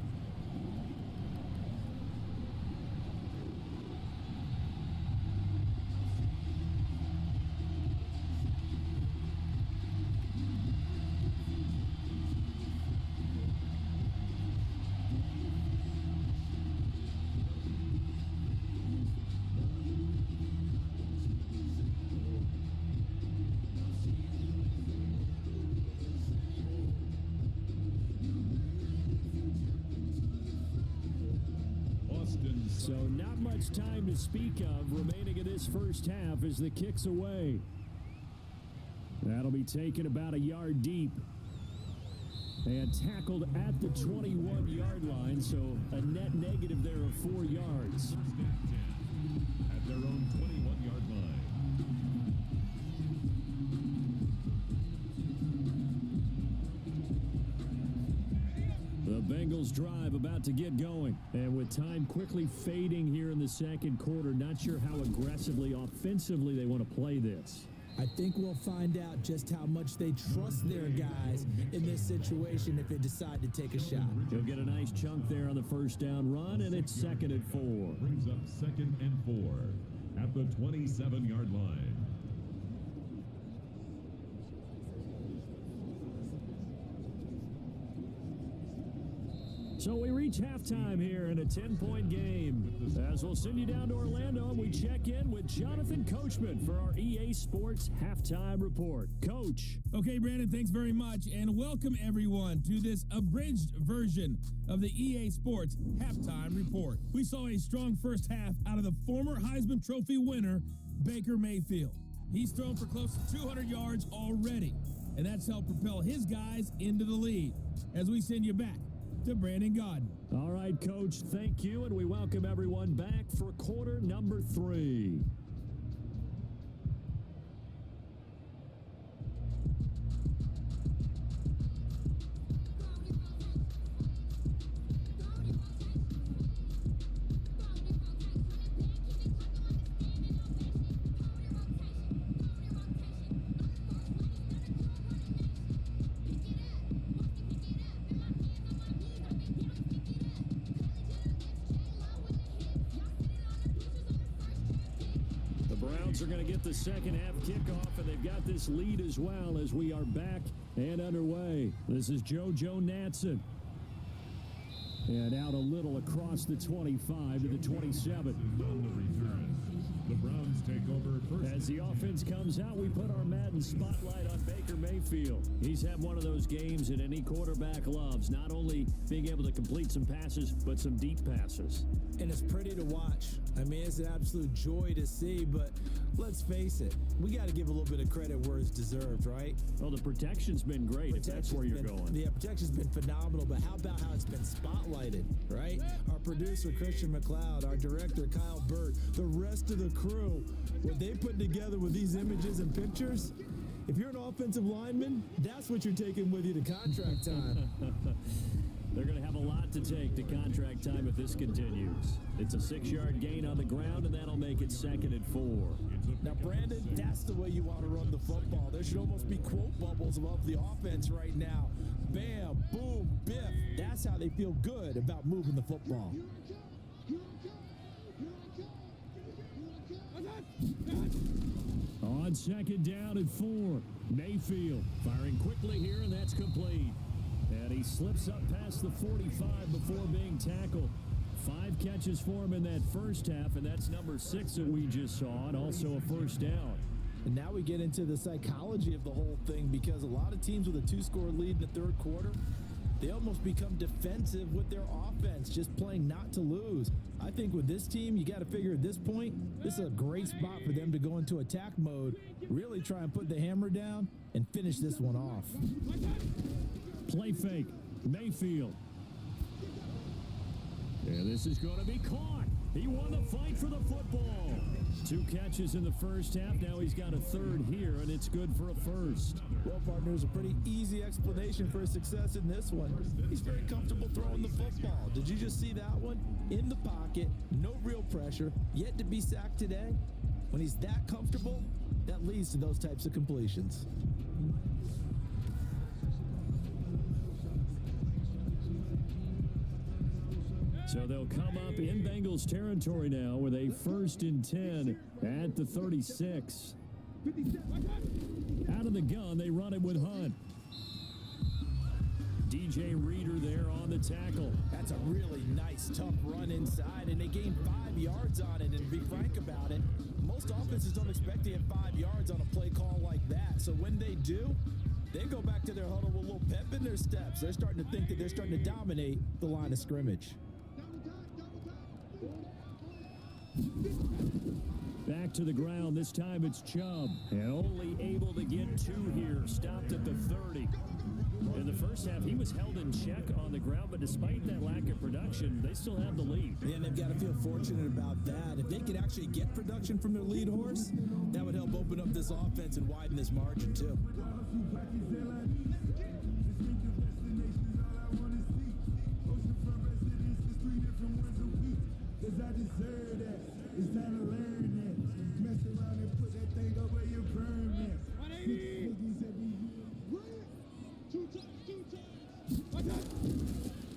So not much time to speak of remaining in this first half as the kick's away. That'll be taken about a yard deep. And tackled at the 21-yard line, so a net negative there of 4 yards. At their own 21-yard line. The Bengals drive about to get going. And with time quickly fading here in the second quarter, not sure how aggressively, offensively they want to play this. I think we'll find out just how much they trust their guys in this situation if they decide to take a shot. He'll get a nice chunk there on the first down run, and it's 2nd and 4. Brings up 2nd and 4 at the 27-yard line. So we reach halftime here in a 10-point game. As we'll send you down to Orlando, and we check in with Jonathan Coachman for our EA Sports Halftime Report. Coach. Okay, Brandon, thanks very much, and welcome everyone to this abridged version of the EA Sports Halftime Report. We saw a strong first half out of the former Heisman Trophy winner, Baker Mayfield. He's thrown for close to 200 yards already, and that's helped propel his guys into the lead. As we send you back to Brandon Godden. All right, Coach, thank you, and we welcome everyone back for quarter number 3. Are going to get the second half kickoff, and they've got this lead as well as we are back and underway. This is JoJo Natson. And out a little across the 25 to the 27. On the return, the Browns take over first. As the offense comes out, we put our Madden spotlight on Baker Mayfield. He's had one of those games that any quarterback loves, not only being able to complete some passes, but some deep passes. And it's pretty to watch. I mean, it's an absolute joy to see, but let's face it, we got to give a little bit of credit where it's deserved, right? Well, the protection's been great, if that's where you're going. Yeah, protection's been phenomenal, but how about how it's been spotlighted, right? Our producer, Christian McLeod, our director, Kyle Burt, the rest of the crew, what they put together with these images and pictures, if you're an offensive lineman, that's what you're taking with you to contract time. They're going to have a lot to take to contract time if this continues. It's a 6-yard gain on the ground, and that'll make it 2nd and 4. Now, Brandon, that's the way you want to run the football. There should almost be quote bubbles above the offense right now. Bam, boom, biff. That's how they feel good about moving the football. On 2nd down and 4, Mayfield firing quickly here, and that's complete. And he slips up past the 45 before being tackled. 5 catches for him in that first half, and that's number 6 that we just saw, and also a first down. And now we get into the psychology of the whole thing, because a lot of teams with a 2-score lead in the third quarter, they almost become defensive with their offense, just playing not to lose. I think with this team, you got to figure at this point, this is a great spot for them to go into attack mode, really try and put the hammer down and finish this one off. Play fake. Mayfield. And this is going to be caught. He won the fight for the football. 2 catches in the first half. Now he's got a third here, and it's good for a first. Well, partners, a pretty easy explanation for his success in this one. He's very comfortable throwing the football. Did you just see that one? In the pocket, no real pressure, yet to be sacked today. When he's that comfortable, that leads to those types of completions. So they'll come up in Bengals territory now with a 1st and 10 at the 36. Out of the gun, they run it with Hunt. DJ Reader there on the tackle. That's a really nice, tough run inside, and they gained 5 yards on it. And to be frank about it, most offenses don't expect to get 5 yards on a play call like that. So when they do, they go back to their huddle with a little pep in their steps. They're starting to think that they're starting to dominate the line of scrimmage. Back to the ground. This time it's Chubb. And only able to get 2 here. Stopped at the 30. In the first half, he was held in check on the ground, but despite that lack of production, they still have the lead. Yeah, and they've got to feel fortunate about that. If they could actually get production from their lead horse, that would help open up this offense and widen this margin, too.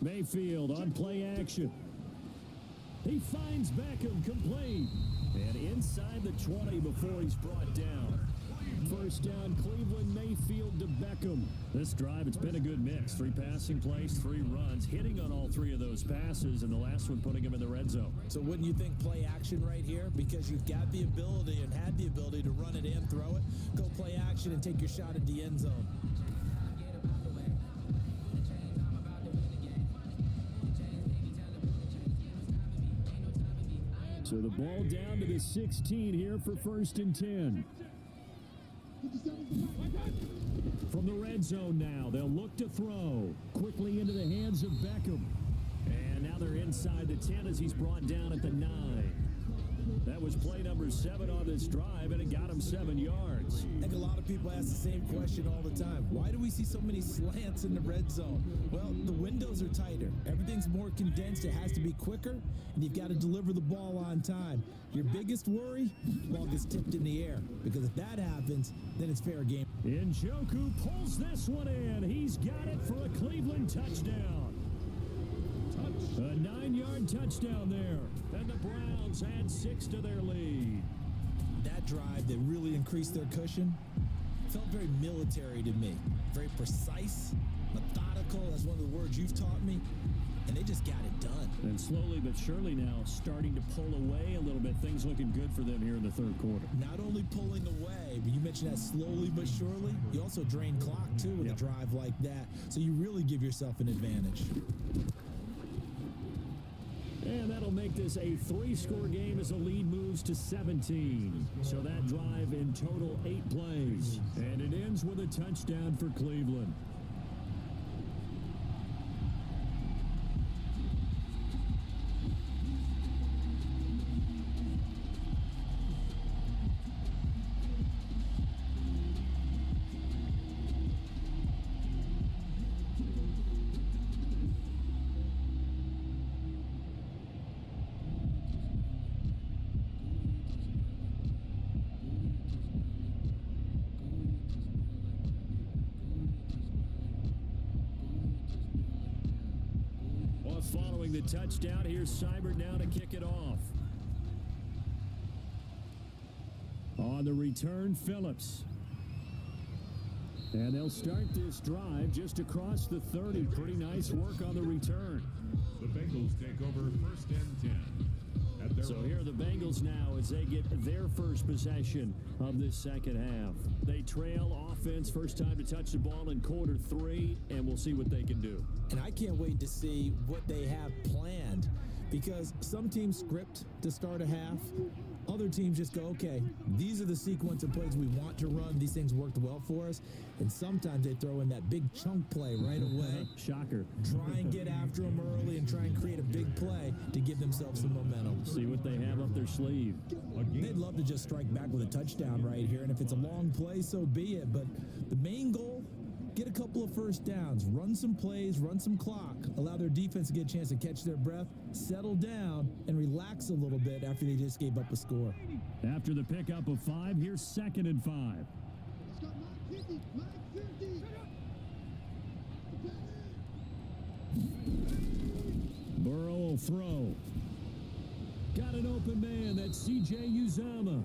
Mayfield on play action. He finds Beckham complete. And inside the 20 before he's brought down. First down, Cleveland, Mayfield to Beckham. This drive, it's been a good mix. 3 passing plays, 3 runs, hitting on all 3 of those passes, and the last one putting him in the red zone. So wouldn't you think play action right here? Because you've got the ability and had the ability to run it in, throw it, go play action, and take your shot at the end zone. So the ball down to the 16 here for 1st and 10. From the red zone now, they'll look to throw. Quickly into the hands of Beckham. And now they're inside the 10 as he's brought down at the 9. That was play number 7 on this drive, and it got him 7 yards. I think a lot of people ask the same question all the time. Why do we see so many slants in the red zone? Well, the windows are tighter. Everything's more condensed. It has to be quicker, and you've got to deliver the ball on time. Your biggest worry? Ball gets tipped in the air, because if that happens, then it's fair game. Njoku pulls this one in. He's got it for a Cleveland touchdown. A 9-yard touchdown there. And the Browns add 6 to their lead. That drive that really increased their cushion felt very military to me. Very precise, methodical. That's one of the words you've taught me. And they just got it done. And slowly but surely now starting to pull away a little bit. Things looking good for them here in the third quarter. Not only pulling away, but you mentioned that slowly but surely. You also drain clock, too, with a drive like that. So you really give yourself an advantage. And that'll make this a 3-score game as the lead moves to 17. So that drive in total 8 plays. And it ends with a touchdown for Cleveland. Following the touchdown, here's Seibert now to kick it off. On the return, Phillips. And they'll start this drive just across the 30. Pretty nice work on the return. The Bengals take over 1st and 10 at their So here are the Bengals now as they get their first possession of this second half. They trail offense, first time to touch the ball in quarter 3, and we'll see what they can do. And I can't wait to see what they have planned, because some teams script to start a half. Other teams just go, okay, these are the sequence of plays we want to run. These things worked well for us. And sometimes they throw in that big chunk play right away. Shocker. Try and get after them early and try and create a big play to give themselves some momentum. See what they have up their sleeve. They'd love to just strike back with a touchdown right here. And if it's a long play, so be it. But the main goal, get a couple of first downs, run some plays, run some clock, allow their defense to get a chance to catch their breath, settle down, and relax a little bit after they just gave up a score. After the pickup of 5, here's 2nd and 5. Let's go, Mike 50, Mike 50. Burrow will throw. Got an open man. That's C.J. Uzama.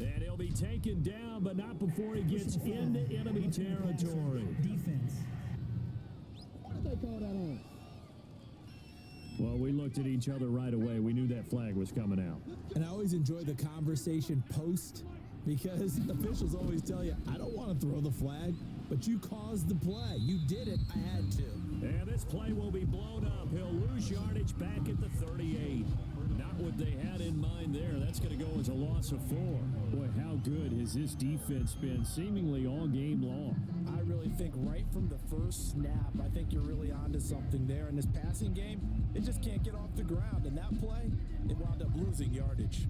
And he'll be taken down, but not before he gets into enemy territory. Defense. What did they call that on? Well, we looked at each other right away. We knew that flag was coming out. And I always enjoy the conversation post, because officials always tell you, I don't want to throw the flag, but you caused the play. You did it. I had to. And this play will be blown up. He'll lose yardage back at the 38. Not what they had in mind there. That's going to go as a loss of 4. Boy, how good has this defense been seemingly all game long? I really think right from the first snap, I think you're really onto something there. In this passing game, it just can't get off the ground. And that play, it wound up losing yardage.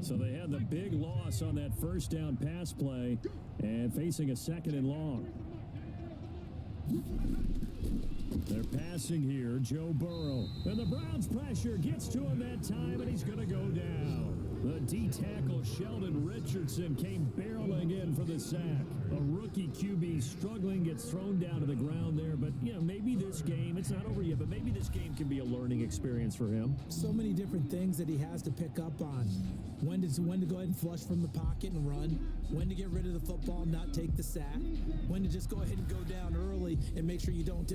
So they had the big loss on that first down pass play and facing a 2nd and long. They're passing here, Joe Burrow. And the Browns pressure gets to him that time, and he's going to go down. The D-tackle Sheldon Richardson came barreling in for the sack. A rookie QB struggling, gets thrown down to the ground there. But, you know, maybe this game, it's not over yet, but maybe this game can be a learning experience for him. So many different things that he has to pick up on. When to go ahead and flush from the pocket and run. When to get rid of the football, not take the sack. When to just go ahead and go down early and make sure you don't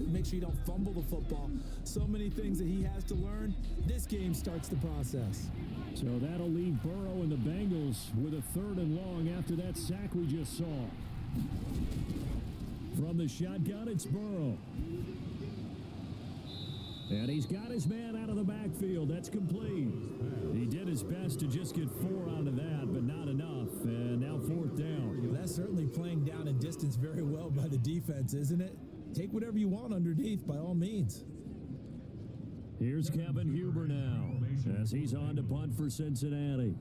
fumble the football. So many things that he has to learn. This game starts the process. So that'll leave Burrow and the Bengals with a 3rd and long after that sack we just saw. From the shotgun, it's Burrow. And he's got his man out of the backfield. That's complete. He did his best to just get 4 out of that, but not enough. And now 4th down. That's certainly playing down in distance very well by the defense, isn't it? Take whatever you want underneath, by all means. Here's Kevin Huber now as he's on to punt for Cincinnati.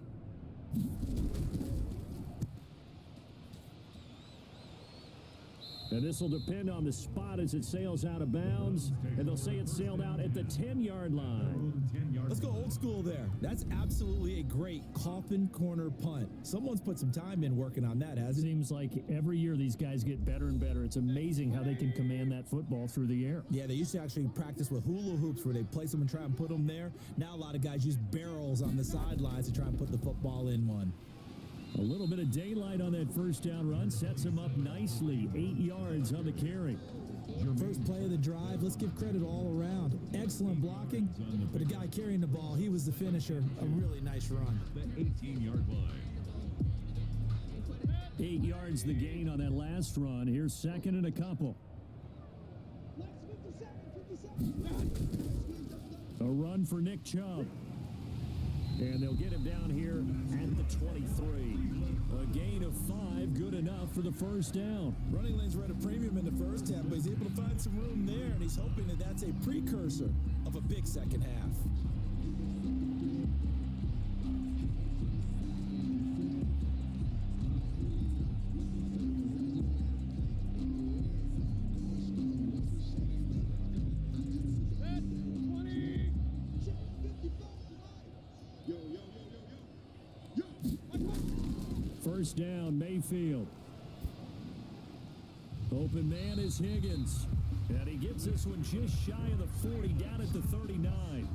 And this will depend on the spot as it sails out of bounds. And they'll say it sailed out at the 10-yard line. Let's go old school there. That's absolutely a great coffin corner punt. Someone's put some time in working on that, hasn't it? Seems like every year these guys get better and better. It's amazing how they can command that football through the air. Yeah, they used to actually practice with hula hoops where they place them and try and put them there. Now a lot of guys use barrels on the sidelines to try and put the football in one. A little bit of daylight on that first down run sets him up nicely. 8 yards on the carry. First play of the drive, let's give credit all around. Excellent blocking, but the guy carrying the ball, he was the finisher. A really nice run. The 18-yard line. 8 yards the gain on that last run. Here's 2nd and a couple. A run for Nick Chubb. And they'll get him down here at the 23. A gain of 5, good enough for the first down. Running lanes were at a premium in the first half, but he's able to find some room there, and he's hoping that that's a precursor of a big second half. First down, Mayfield. Open man is Higgins. And he gets this one just shy of the 40, down at the 39.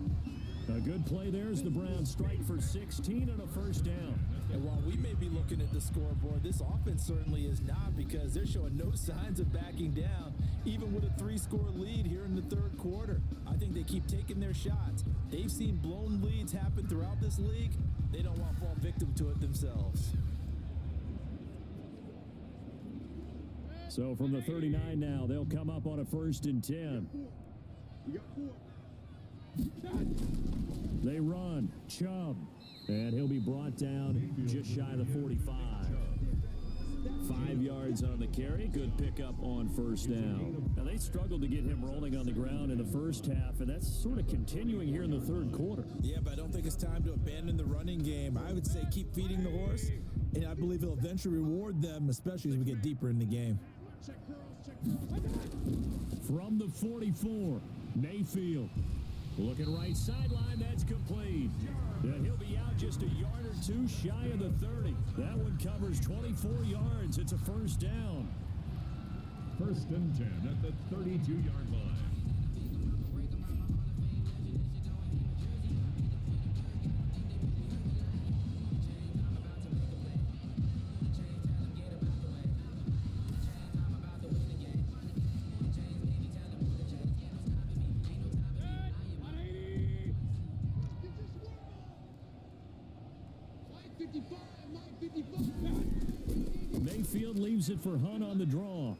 A good play there as the Browns strike for 16 and a first down. And while we may be looking at the scoreboard, this offense certainly is not, because they're showing no signs of backing down, even with a 3-score lead here in the third quarter. I think they keep taking their shots. They've seen blown leads happen throughout this league. They don't want to fall victim to it themselves. So from the 39 now, they'll come up on a 1st and 10. We got 4. They run. Chubb. And he'll be brought down just shy of the 45. 5 yards on the carry. Good pickup on 1st down. Now, they struggled to get him rolling on the ground in the first half, and that's sort of continuing here in the third quarter. Yeah, but I don't think it's time to abandon the running game. I would say keep feeding the horse, and I believe it'll eventually reward them, especially as we get deeper in the game. From the 44, Mayfield. Looking right sideline, that's complete. And he'll be out just a yard or two shy of the 30. That one covers 24 yards. It's a 1st down. 1st and 10 at the 32-yard line. Mayfield leaves it for Hunt on the draw.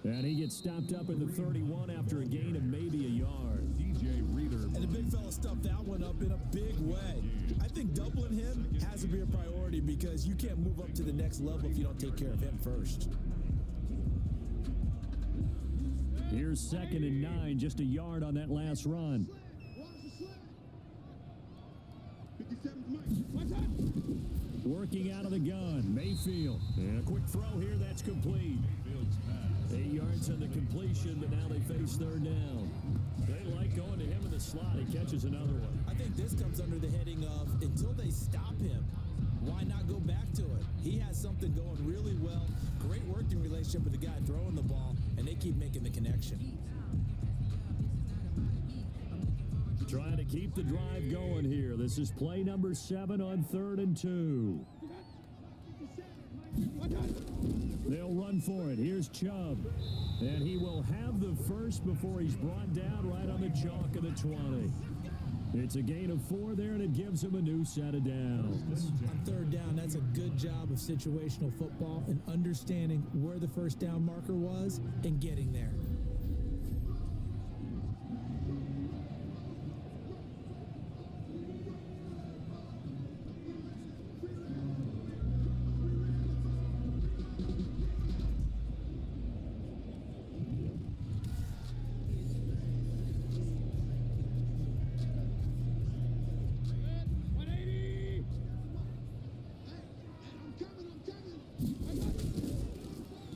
And he gets stopped up at the 31 after a gain of maybe a yard. DJ Reader. And the big fella stuffed that one up in a big way. I think doubling him has to be a priority, because you can't move up to the next level if you don't take care of him first. Here's 2nd and 9, just a yard on that last run. Working out of the gun, Mayfield. And a quick throw here, that's complete. 8 yards on the completion, but now they face 3rd down. They like going to him in the slot. He catches another one. I think this comes under the heading of, until they stop him, why not go back to it? He has something going really well. Great working relationship with the guy throwing the ball, and they keep making the connection. Trying to keep the drive going here. This is play number 7 on 3rd and 2. They'll run for it. Here's Chubb. And he will have the first before he's brought down right on the chalk of the 20. It's a gain of 4 there, and it gives him a new set of downs. On 3rd down, that's a good job of situational football and understanding where the 1st down marker was and getting there.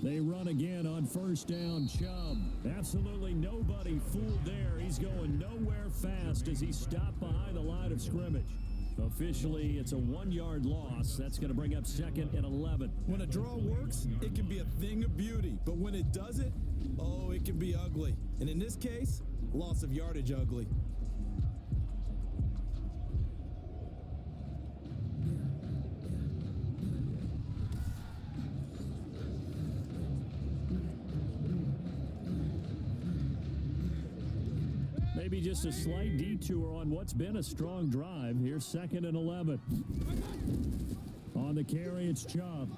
They run again on 1st down. Chubb. Absolutely nobody fooled there. He's going nowhere fast as he stopped behind the line of scrimmage. Officially, it's a 1-yard loss. That's going to bring up 2nd and 11. When a draw works, it can be a thing of beauty. But when it doesn't, oh, it can be ugly. And in this case, loss of yardage ugly. Maybe just a slight detour on what's been a strong drive. Here's 2nd and 11. On the carry, it's Chubb.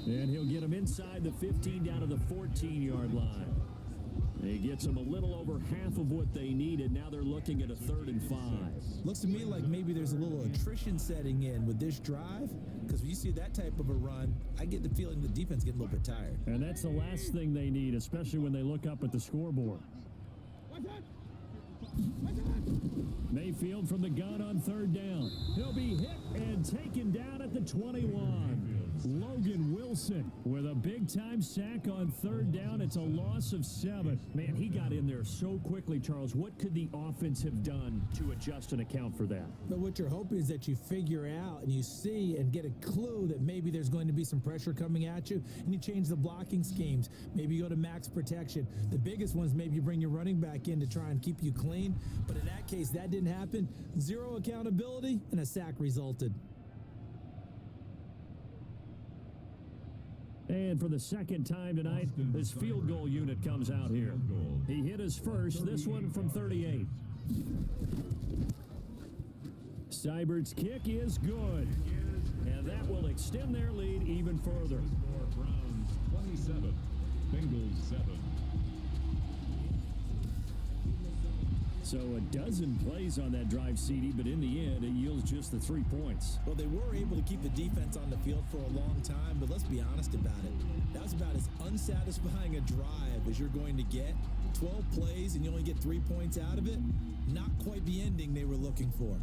And he'll get him inside the 15 down to the 14-yard line. He gets them a little over half of what they needed. Now they're looking at a 3rd and 5. Looks to me like maybe there's a little attrition setting in with this drive, because when you see that type of a run, I get the feeling the defense getting a little bit tired. And that's the last thing they need, especially when they look up at the scoreboard. Mayfield from the gun on 3rd down. He'll be hit and taken down at the 21. Logan Wilson with a big-time sack on third down. It's a loss of 7. Man, he got in there so quickly, Charles. What could the offense have done to adjust and account for that? But what you're hoping is that you figure out and you see and get a clue that maybe there's going to be some pressure coming at you, and you change the blocking schemes. Maybe you go to max protection. The biggest one is maybe you bring your running back in to try and keep you clean. But in that case, that didn't happen. 0 accountability, and a sack resulted. And for the second time tonight, this field goal unit comes out here. He hit his first, this one from 38. Seibert's kick is good. And that will extend their lead even further. Browns 27, Bengals 7. So a dozen plays on that drive, CD, but in the end, it yields just the 3 points. Well, they were able to keep the defense on the field for a long time, but let's be honest about it. That was about as unsatisfying a drive as you're going to get. 12 plays and you only get 3 points out of it. Not quite the ending they were looking for.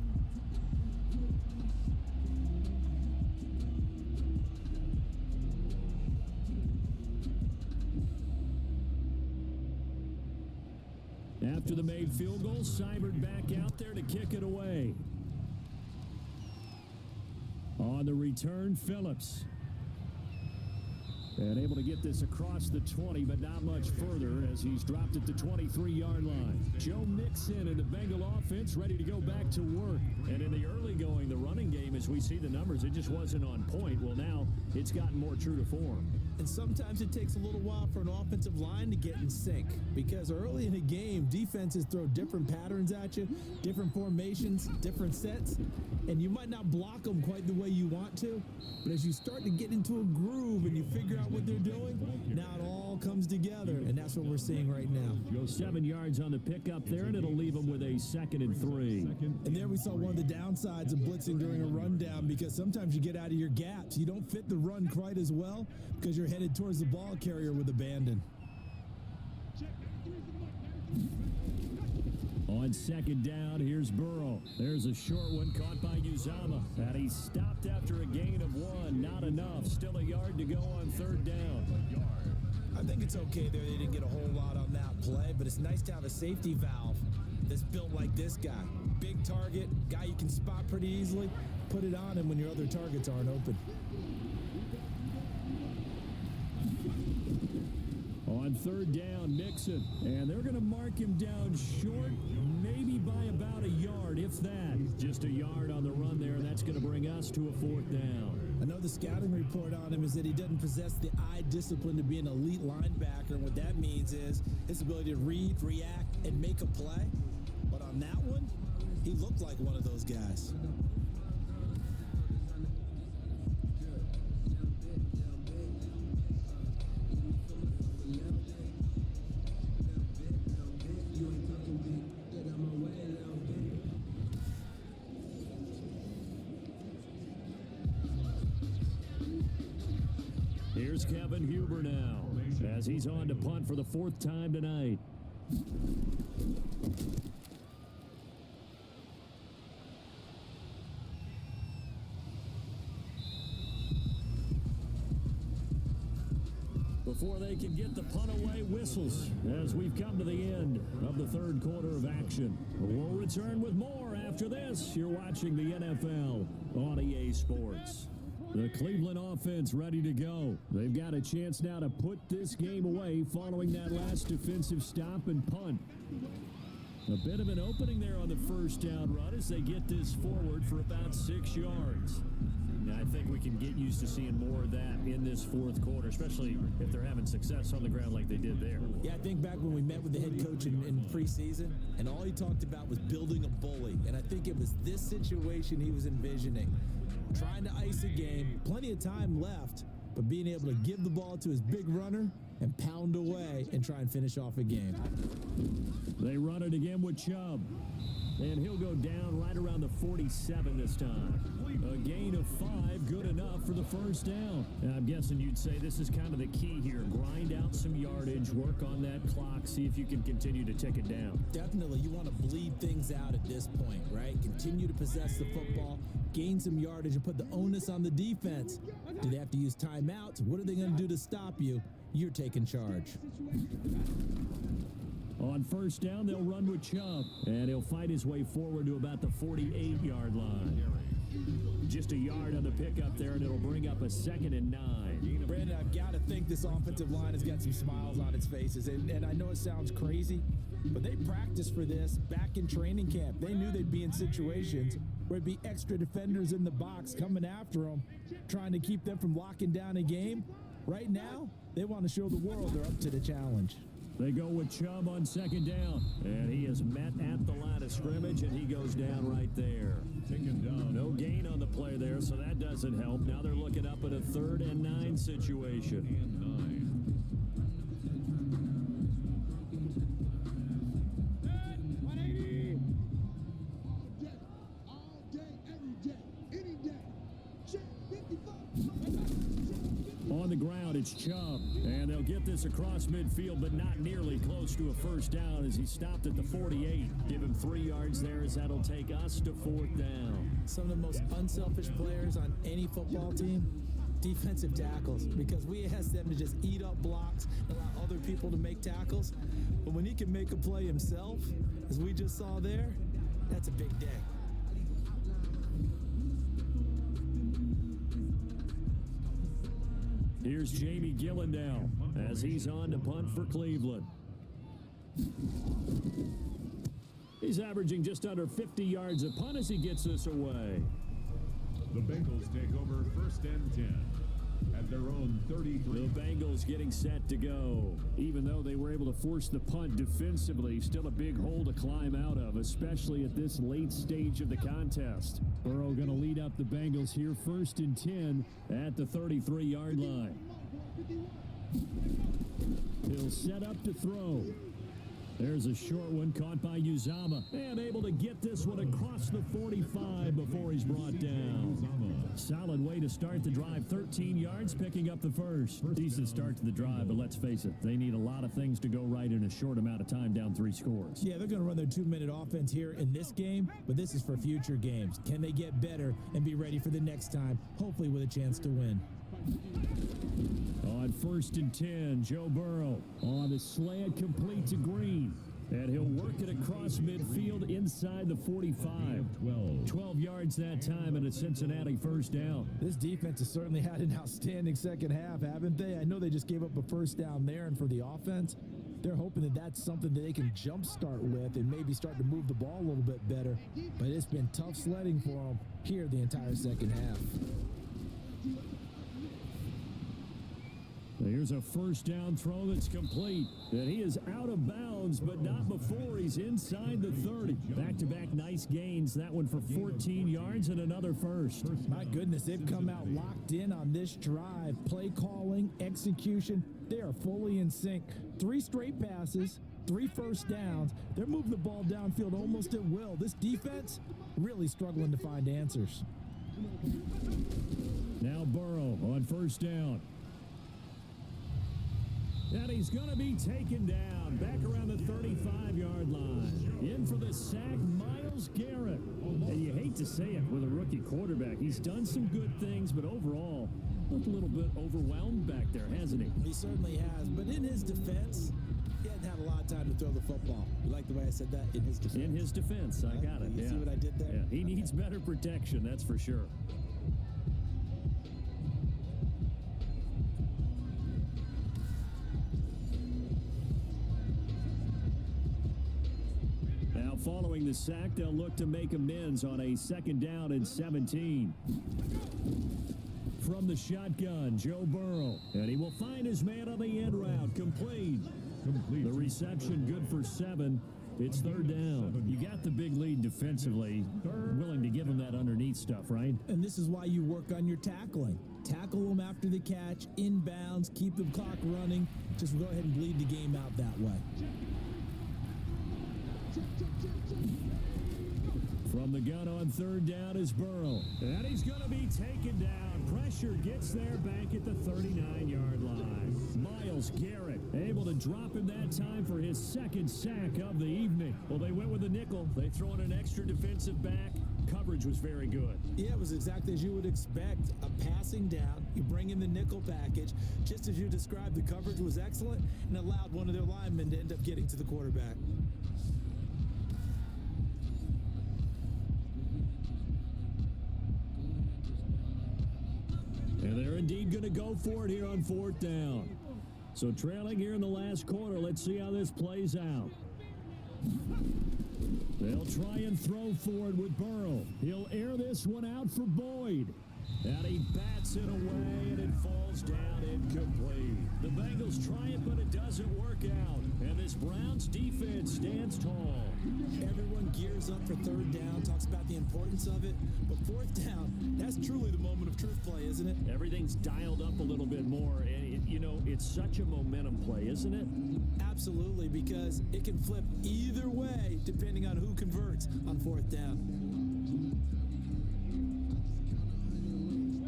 After the made field goal, Seibert back out there to kick it away. On the return, Phillips. And able to get this across the 20, but not much further as he's dropped at the 23-yard line. Joe Mixon and the Bengal offense ready to go back to work. And in the early going, the running game, as we see the numbers, it just wasn't on point. Well, now it's gotten more true to form. And sometimes it takes a little while for an offensive line to get in sync, because early in a game, defenses throw different patterns at you, different formations, different sets, and you might not block them quite the way you want to, but as you start to get into a groove and you figure out what they're doing, now it all comes together, and that's what we're seeing right now. 7 yards on the pickup there, and it'll leave them with a 2nd and 3. And there we saw one of the downsides of blitzing during a rundown, because sometimes you get out of your gaps. You don't fit the run quite as well because you're headed towards the ball carrier with abandon. On 2nd down, here's Burrow. There's a short one caught by Uzama. And he stopped after a gain of 1. Not enough. Still a yard to go on 3rd down. I think it's okay there. They didn't get a whole lot on that play, but it's nice to have a safety valve that's built like this guy. Big target, guy you can spot pretty easily. Put it on him when your other targets aren't open. On 3rd down, Mixon. And they're going to mark him down short, maybe by about a yard, if that. Just a yard on the run there, and that's going to bring us to a 4th down. I know the scouting report on him is that he doesn't possess the eye discipline to be an elite linebacker, and what that means is his ability to read, react, and make a play. But on that one, he looked like one of those guys. Here's Kevin Huber now, as he's on to punt for the 4th time tonight. Before they can get the punt away, whistles as we've come to the end of the 3rd quarter of action. We'll return with more after this. You're watching the NFL on EA Sports. The Cleveland offense ready to go. They've got a chance now to put this game away following that last defensive stop and punt. A bit of an opening there on the 1st down run as they get this forward for about 6 yards. Now, I think we can get used to seeing more of that in this 4th quarter, especially if they're having success on the ground like they did there. Yeah, I think back when we met with the head coach in preseason, and all he talked about was building a bully. And I think it was this situation he was envisioning. Trying to ice a game, plenty of time left, but being able to give the ball to his big runner and pound away and try and finish off a game. They run it again with Chubb. And he'll go down right around the 47 this time. A gain of 5, good enough for the 1st down. And I'm guessing you'd say this is kind of the key here. Grind out some yardage, work on that clock, see if you can continue to tick it down. Definitely. You want to bleed things out at this point, right? Continue to possess the football, gain some yardage and put the onus on the defense. Do they have to use timeouts? What are they going to do to stop you? You're taking charge. On first down, they'll run with Chubb, and he'll fight his way forward to about the 48-yard line. Just a yard on the pickup there, and it'll bring up a 2nd and 9. Brandon, I've got to think this offensive line has got some smiles on its faces, and I know it sounds crazy, but they practiced for this back in training camp. They knew they'd be in situations where it'd be extra defenders in the box coming after them, trying to keep them from locking down a game. Right now, they want to show the world they're up to the challenge. They go with Chubb on 2nd down, and he is met at the line of scrimmage, and he goes down right there. Taken down. No gain on the play there, so that doesn't help. Now they're looking up at a 3rd and 9 situation. And 9. All day, every day, any day. Check 55. On the ground, it's Chubb, and they'll get this across midfield, but not nearly close to a first down as he stopped at the 48. Give him 3 yards there as that'll take us to 4th down. Some of the most unselfish players on any football team, defensive tackles, because we ask them to just eat up blocks and allow other people to make tackles. But when he can make a play himself, as we just saw there, that's a big day. Here's Jamie Gillandale as he's on to punt for Cleveland. He's averaging just under 50 yards a punt as he gets this away. The Bengals take over 1st and 10 at their own 33. The Bengals getting set to go. Even though they were able to force the punt defensively, still a big hole to climb out of, especially at this late stage of the contest. Burrow going to lead up the Bengals here 1st and 10 at the 33-yard line. He'll set up to throw. There's a short one caught by Uzama, and able to get this one across the 45 before he's brought down. Solid way to start the drive, 13 yards, picking up the first. Decent start to the drive, but let's face it, they need a lot of things to go right in a short amount of time, down 3 scores. Yeah, they're going to run their 2-minute offense here in this game, but this is for future games. Can they get better and be ready for the next time, hopefully with a chance to win? On 1st and 10, Joe Burrow on the slant, complete to Green. And he'll work it across midfield inside the 45. 12 yards that time and a Cincinnati first down. This defense has certainly had an outstanding second half, haven't they? I know they just gave up a first down there, and for the offense, they're hoping that that's something that they can jumpstart with and maybe start to move the ball a little bit better. But it's been tough sledding for them here the entire second half. Here's a first down throw that's complete. And he is out of bounds, but not before he's inside the 30. Back-to-back nice gains. That one for 14 yards and another first. My goodness, they've come out locked in on this drive. Play calling, execution, they are fully in sync. 3 straight passes, 3 first downs. They're moving the ball downfield almost at will. This defense really struggling to find answers. Now Burrow on first down. And he's going to be taken down back around the 35-yard line. In for the sack, Myles Garrett. And you hate to say it with a rookie quarterback. He's done some good things, but overall, looked a little bit overwhelmed back there, hasn't he? He certainly has. But in his defense, he hadn't had a lot of time to throw the football. You like the way I said that? In his defense. In his defense, I got it. You see what I did there? Yeah, he needs better protection, that's for sure. Following the sack, they'll look to make amends on a 2nd down and 17. From the shotgun, Joe Burrow. And he will find his man on the end route. Complete. The reception good for 7. It's 3rd down. You got the big lead defensively. Willing to give him that underneath stuff, right? And this is why you work on your tackling. Tackle them after the catch, inbounds, keep the clock running. Just go ahead and bleed the game out that way. From the gun on 3rd down is Burrow. And he's going to be taken down. Pressure gets there back at the 39-yard line. Myles Garrett able to drop him that time for his 2nd sack of the evening. Well, they went with a nickel. They throw in an extra defensive back. Coverage was very good. Yeah, it was exactly as you would expect. A passing down, you bring in the nickel package. Just as you described, the coverage was excellent and allowed one of their linemen to end up getting to the quarterback. And they're indeed going to go for it here on 4th down. So trailing here in the last quarter, let's see how this plays out. They'll try and throw for it with Burrow. He'll air this one out for Boyd. And he bats it away, and it falls down incomplete. The Bengals try it, but it doesn't work out. And this Browns defense stands tall. Everyone gears up for 3rd down, talks about the importance of it. But 4th down, that's truly the moment of truth play, isn't it? Everything's dialed up a little bit more. And, it's such a momentum play, isn't it? Absolutely, because it can flip either way depending on who converts on 4th down.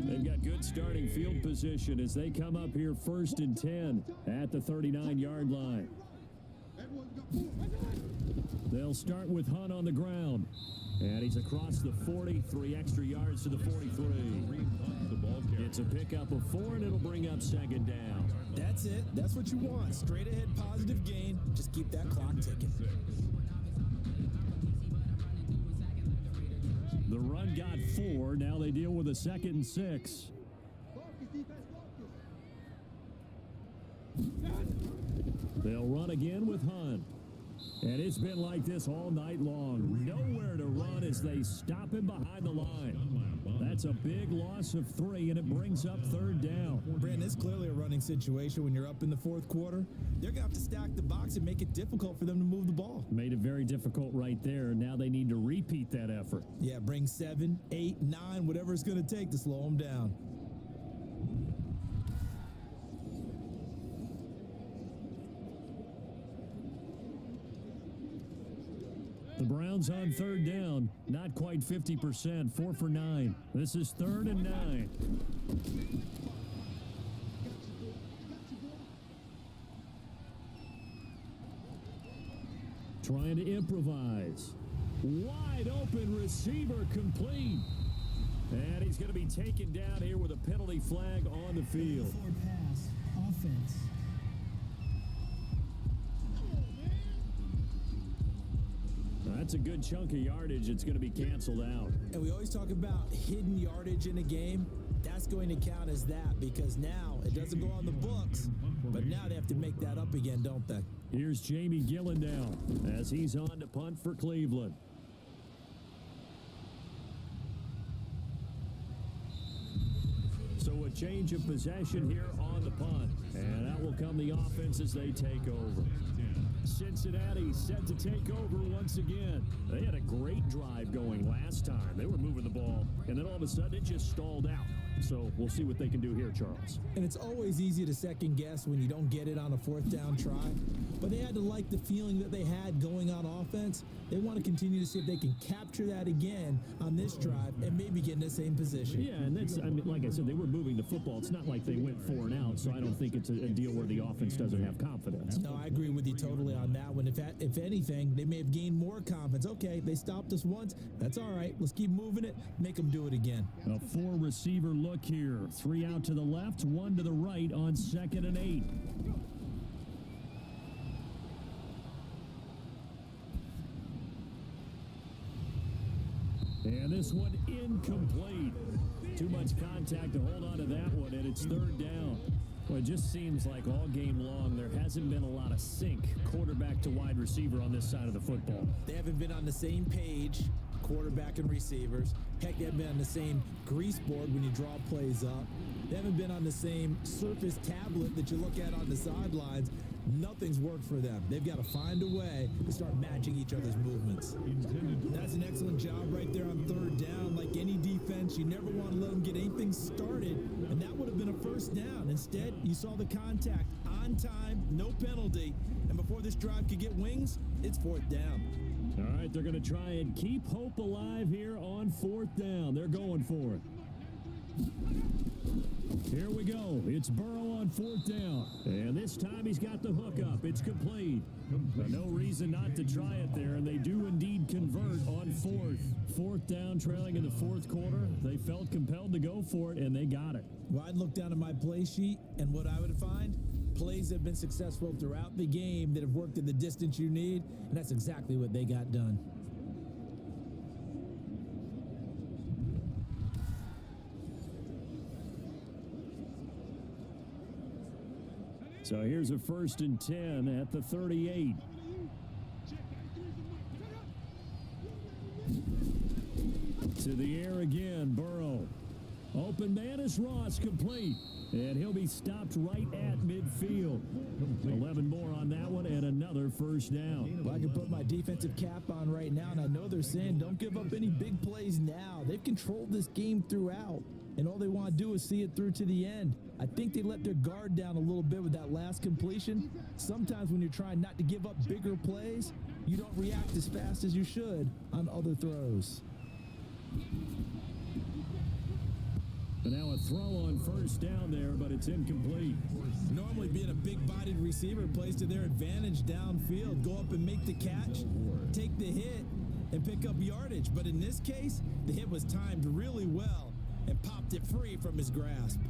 They've got good starting field position as they come up here 1st and 10 at the 39-yard line. They'll start with Hunt on the ground. And he's across the 40, 3 extra yards to the 43. It's a pickup of 4, and it'll bring up 2nd down. That's it. That's what you want. Straight ahead positive gain. Just keep that clock ticking. The run got 4. Now they deal with a 2nd and 6. They'll run again with Hunt. And it's been like this all night long. Nowhere to run as they stop him behind the line. That's a big loss of 3, and it brings up 3rd down. Brandon, it's clearly a running situation when you're up in the 4th quarter. They're going to have to stack the box and make it difficult for them to move the ball. Made it very difficult right there. Now they need to repeat that effort. Yeah, bring 7, 8, 9, whatever it's going to take to slow them down. The Browns on 3rd down, not quite 50%, 4 for 9. This is 3rd and 9. Trying to improvise. Wide open receiver complete. And he's going to be taken down here with a penalty flag on the field. Forward pass, offense. That's a good chunk of yardage. It's going to be canceled out. And we always talk about hidden yardage in a game. That's going to count as that because now it doesn't go on the books, but now they have to make that up again, don't they? Here's Jamie Gillendow as he's on to punt for Cleveland. So a change of possession here on the punt. And that will come the offense as they take over. Cincinnati set to take over once again. They had a great drive going last time. They were moving the ball, and then all of a sudden it just stalled out. So we'll see what they can do here, Charles. And it's always easy to second guess when you don't get it on a 4th down try. But they had to like the feeling that they had going on offense. They want to continue to see if they can capture that again on this drive and maybe get in the same position. Yeah, and that's, like I said, they were moving the football. It's not like they went 4 and out, so I don't think it's a deal where the offense doesn't have confidence. No, I agree with you totally on that one. If anything, they may have gained more confidence. Okay, they stopped us once. That's all right. Let's keep moving it. Make them do it again. A 4-receiver look here. 3 out to the left, 1 to the right on 2nd and 8. And this one incomplete. Too much contact to hold on to that one, and it's 3rd down. Well, it just seems like all game long there hasn't been a lot of sync quarterback to wide receiver on this side of the football. They haven't been on the same page, quarterback and receivers. Heck, they haven't been on the same grease board when you draw plays up. They haven't been on the same surface tablet that you look at on the sidelines. Nothing's worked for them. They've got to find a way to start matching each other's movements. That's an excellent job right there on 3rd down. Like any defense, you never want to let them get anything started, and that would have been a 1st down. Instead, you saw the contact on time, no penalty, and before this drive could get wings, it's 4th down. All right, they're going to try and keep hope alive here on 4th down. They're going for it. Here we go. It's Burrow on 4th down. And this time he's got the hook up. It's complete. No reason not to try it there, and they do indeed convert on 4th. 4th down, trailing in the 4th quarter. They felt compelled to go for it, and they got it. Well, I'd look down at my play sheet, and what I would find, plays that have been successful throughout the game that have worked in the distance you need, and that's exactly what they got done. So here's a 1st and 10 at the 38. To the air again, Burrow. Open man is Ross, complete. And he'll be stopped right at midfield. 11 more on that one and another 1st down. Well, I can put my defensive cap on right now, and I know they're saying don't give up any big plays now. They've controlled this game throughout, and all they want to do is see it through to the end. I think they let their guard down a little bit with that last completion. Sometimes when you're trying not to give up bigger plays, you don't react as fast as you should on other throws. But now a throw on 1st down there, but it's incomplete. Normally being a big-bodied receiver plays to their advantage downfield. Go up and make the catch, take the hit, and pick up yardage. But in this case, the hit was timed really well and popped it free from his grasp.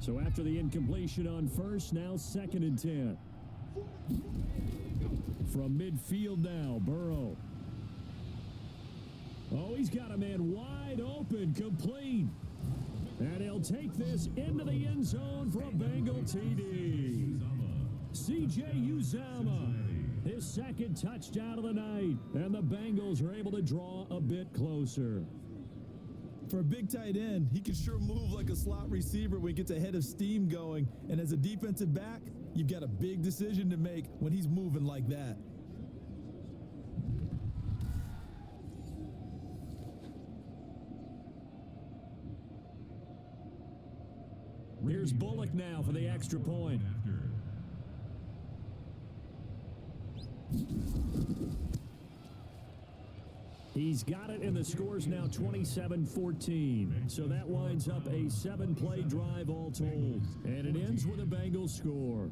So after the incompletion on 1st, now 2nd and 10. From midfield now, Burrow. Oh, he's got a man wide open, complete. And he'll take this into the end zone for a Bengal TD. C.J. Uzama, his 2nd touchdown of the night. And the Bengals are able to draw a bit closer. For a big tight end, he can sure move like a slot receiver when he gets a head of steam going. And as a defensive back, you've got a big decision to make when he's moving like that. Here's Bullock now for the extra point. He's got it, and the score's now 27-14. So that winds up a 7-play drive all told. And it ends with a Bengals score.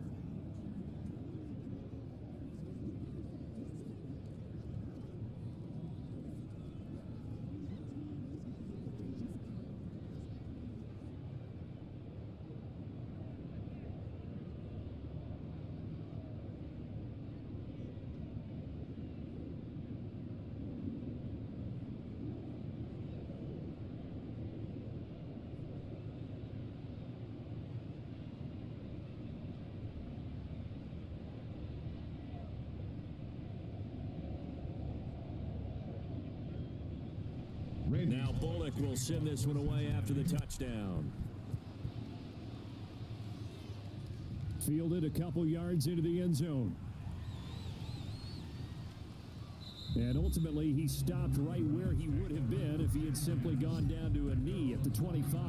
Now Bullock will send this one away after the touchdown. Fielded a couple yards into the end zone. And ultimately, he stopped right where he would have been if he had simply gone down to a knee at the 25.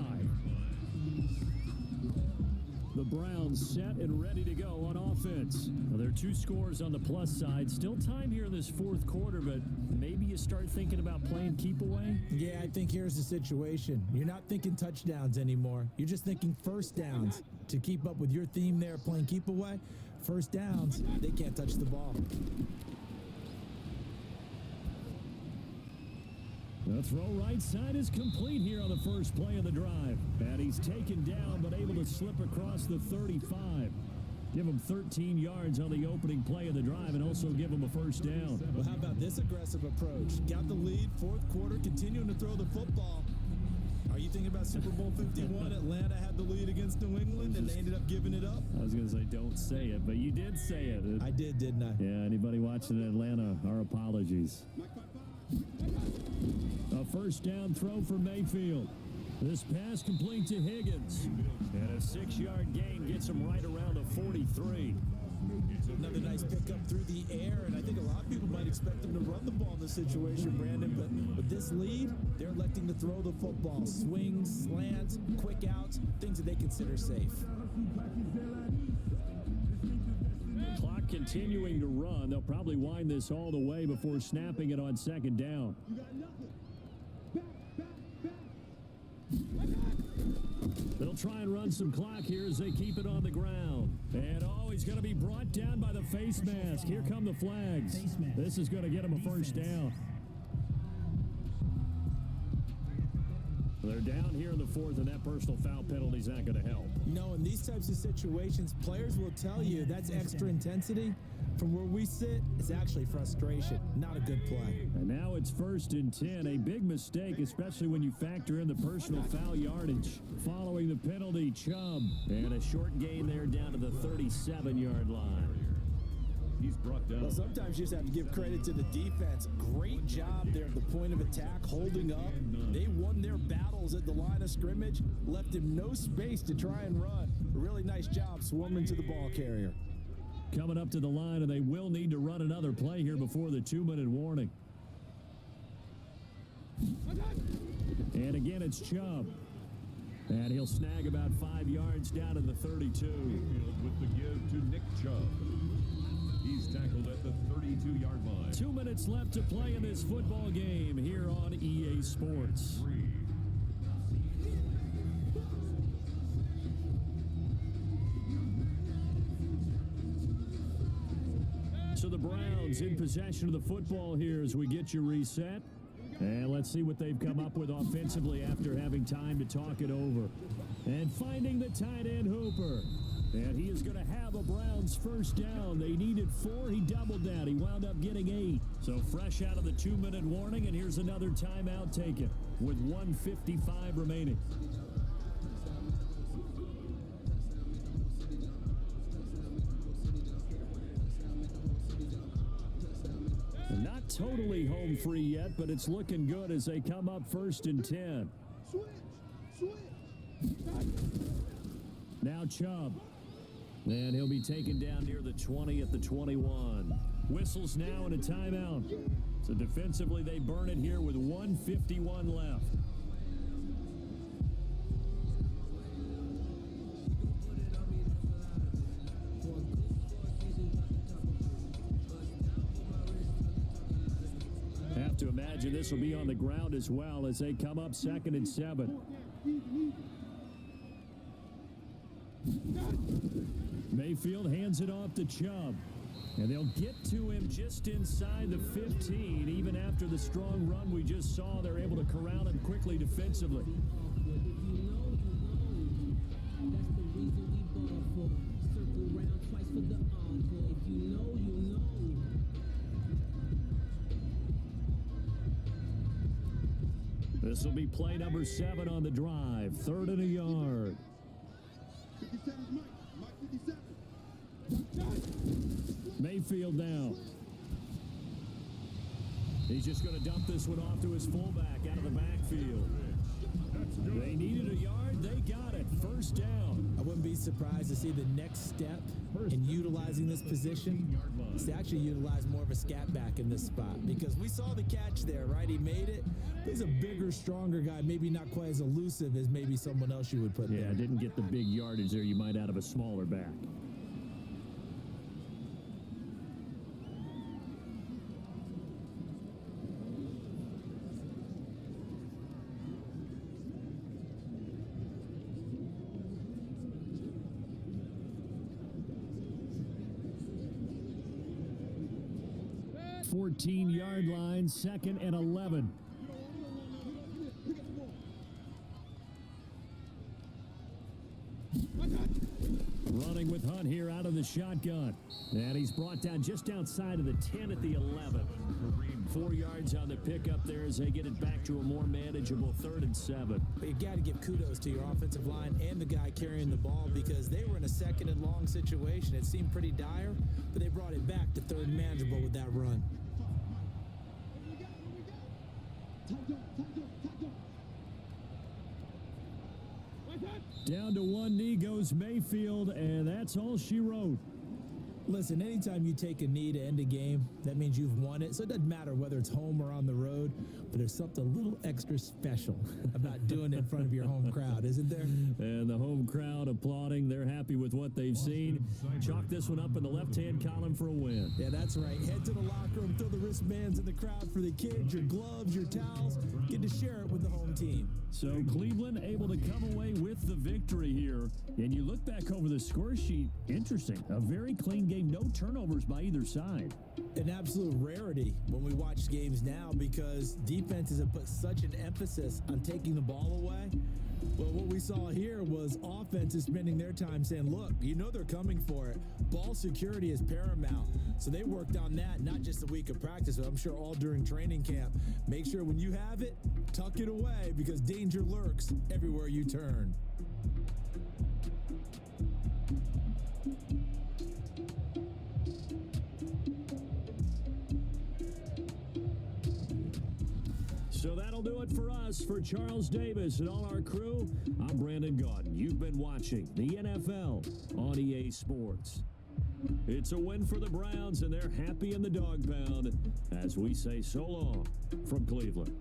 The Browns set and ready to go on offense. Well, there are 2 scores on the plus side. Still time here in this 4th quarter, but maybe you start thinking about playing keep away? Yeah, I think here's the situation. You're not thinking touchdowns anymore. You're just thinking 1st downs. To keep up with your theme there, playing keep away, 1st downs, they can't touch the ball. The throw right side is complete here on the first play of the drive. And he's taken down, but able to slip across the 35. Give him 13 yards on the opening play of the drive and also give him a 1st down. Well, how about this aggressive approach? Got the lead, 4th quarter, continuing to throw the football. Are you thinking about Super Bowl 51? Atlanta had the lead against New England, and they ended up giving it up? I was going to say, don't say it, but you did say it. I did, didn't I? Yeah, anybody watching Atlanta, our apologies. A 1st down throw for Mayfield. This pass complete to Higgins. And a 6-yard gain gets him right around the 43. Another nice pickup through the air, and I think a lot of people might expect them to run the ball in this situation, Brandon, but with this lead, they're electing to throw the football. Swings, slants, quick outs, things that they consider safe. Clock continuing to run. They'll probably wind this all the way before snapping it on 2nd down. You got nothing. Back. They'll try and run some clock here as they keep it on the ground. And, oh, he's going to be brought down by the face mask. Here come the flags. This is going to get him a first down. They're down here in the fourth, and that personal foul penalty is not going to help. No, in these types of situations, players will tell you that's extra intensity. From where we sit, it's actually frustration, not a good play. And now it's 1st and 10, a big mistake, especially when you factor in the personal foul yardage. Following the penalty, Chubb, and a short gain there down to the 37-yard line. He's brought down. Well, sometimes you just have to give credit to the defense. Great job there at the point of attack, holding up. They won their battles at the line of scrimmage, left him no space to try and run. A really nice job swarming to the ball carrier. Coming up to the line, and they will need to run another play here before the 2-minute warning. And again, it's Chubb. And he'll snag about 5 yards down to the 32. With the give to Nick Chubb. He's tackled at the 32-yard line. 2 minutes left to play in this football game here on EA Sports. So the Browns in possession of the football here as we get you reset. And let's see what they've come up with offensively after having time to talk it over. And finding the tight end Hooper. And he is going to have a Browns first down. They needed 4. He doubled that. He wound up getting 8. So fresh out of the 2-minute warning, and here's another timeout taken with 1:55 remaining. Not totally home free yet, but it's looking good as they come up 1st and 10. Switch. Now Chubb. And he'll be taken down near the 20 at the 21. Whistles now and a timeout. So defensively, they burn it here with 1:51 left. Have to imagine this will be on the ground as well as they come up 2nd and 7. Mayfield hands it off to Chubb. And they'll get to him just inside the 15. Even after the strong run we just saw, they're able to corral him quickly defensively. This will be play number 7 on the drive. 3rd and a yard. 57 is Mike 57. Mayfield now. He's just going to dump this one off to his fullback out of the backfield. They needed a yard. They got it. First down. I wouldn't be surprised to see the next step in utilizing this position is to actually utilize more of a scat back in this spot, because we saw the catch there, right? He made it. He's a bigger, stronger guy, maybe not quite as elusive as maybe someone else you would put there. Yeah, didn't get the big yardage there you might out of a smaller back. Yard line, 2nd and 11. Running with Hunt here out of the shotgun. And he's brought down just outside of the 10 at the 11. 4 yards on the pickup there as they get it back to a more manageable 3rd and 7. But you got to give kudos to your offensive line and the guy carrying the ball, because they were in a 2nd and long situation. It seemed pretty dire, but they brought it back to 3rd and manageable with that run. Down to one knee goes Mayfield, and that's all she wrote. Listen, anytime you take a knee to end a game, that means you've won it. So it doesn't matter whether it's home or on the road, but there's something a little extra special about doing it in front of your home crowd, isn't there? And the home crowd applauding. They're happy with what they've seen. Chalk this one up in the left-hand column for a win. Yeah, that's right. Head to the locker room, throw the wristbands in the crowd for the kids, your gloves, your towels. Get to share it with the home team. So Cleveland able to come away with the victory here. And you look back over the score sheet, interesting. A very clean game, no turnovers by either side. An absolute rarity when we watch games now because defenses have put such an emphasis on taking the ball away. Well, what we saw here was offenses spending their time saying, look, you know they're coming for it. Ball security is paramount. So they worked on that, not just a week of practice, but I'm sure all during training camp. Make sure when you have it, tuck it away because danger lurks everywhere you turn. So that'll do it for us. For Charles Davis and all our crew, I'm Brandon Gaudin. You've been watching the NFL on EA Sports. It's a win for the Browns, and they're happy in the dog pound as we say so long from Cleveland.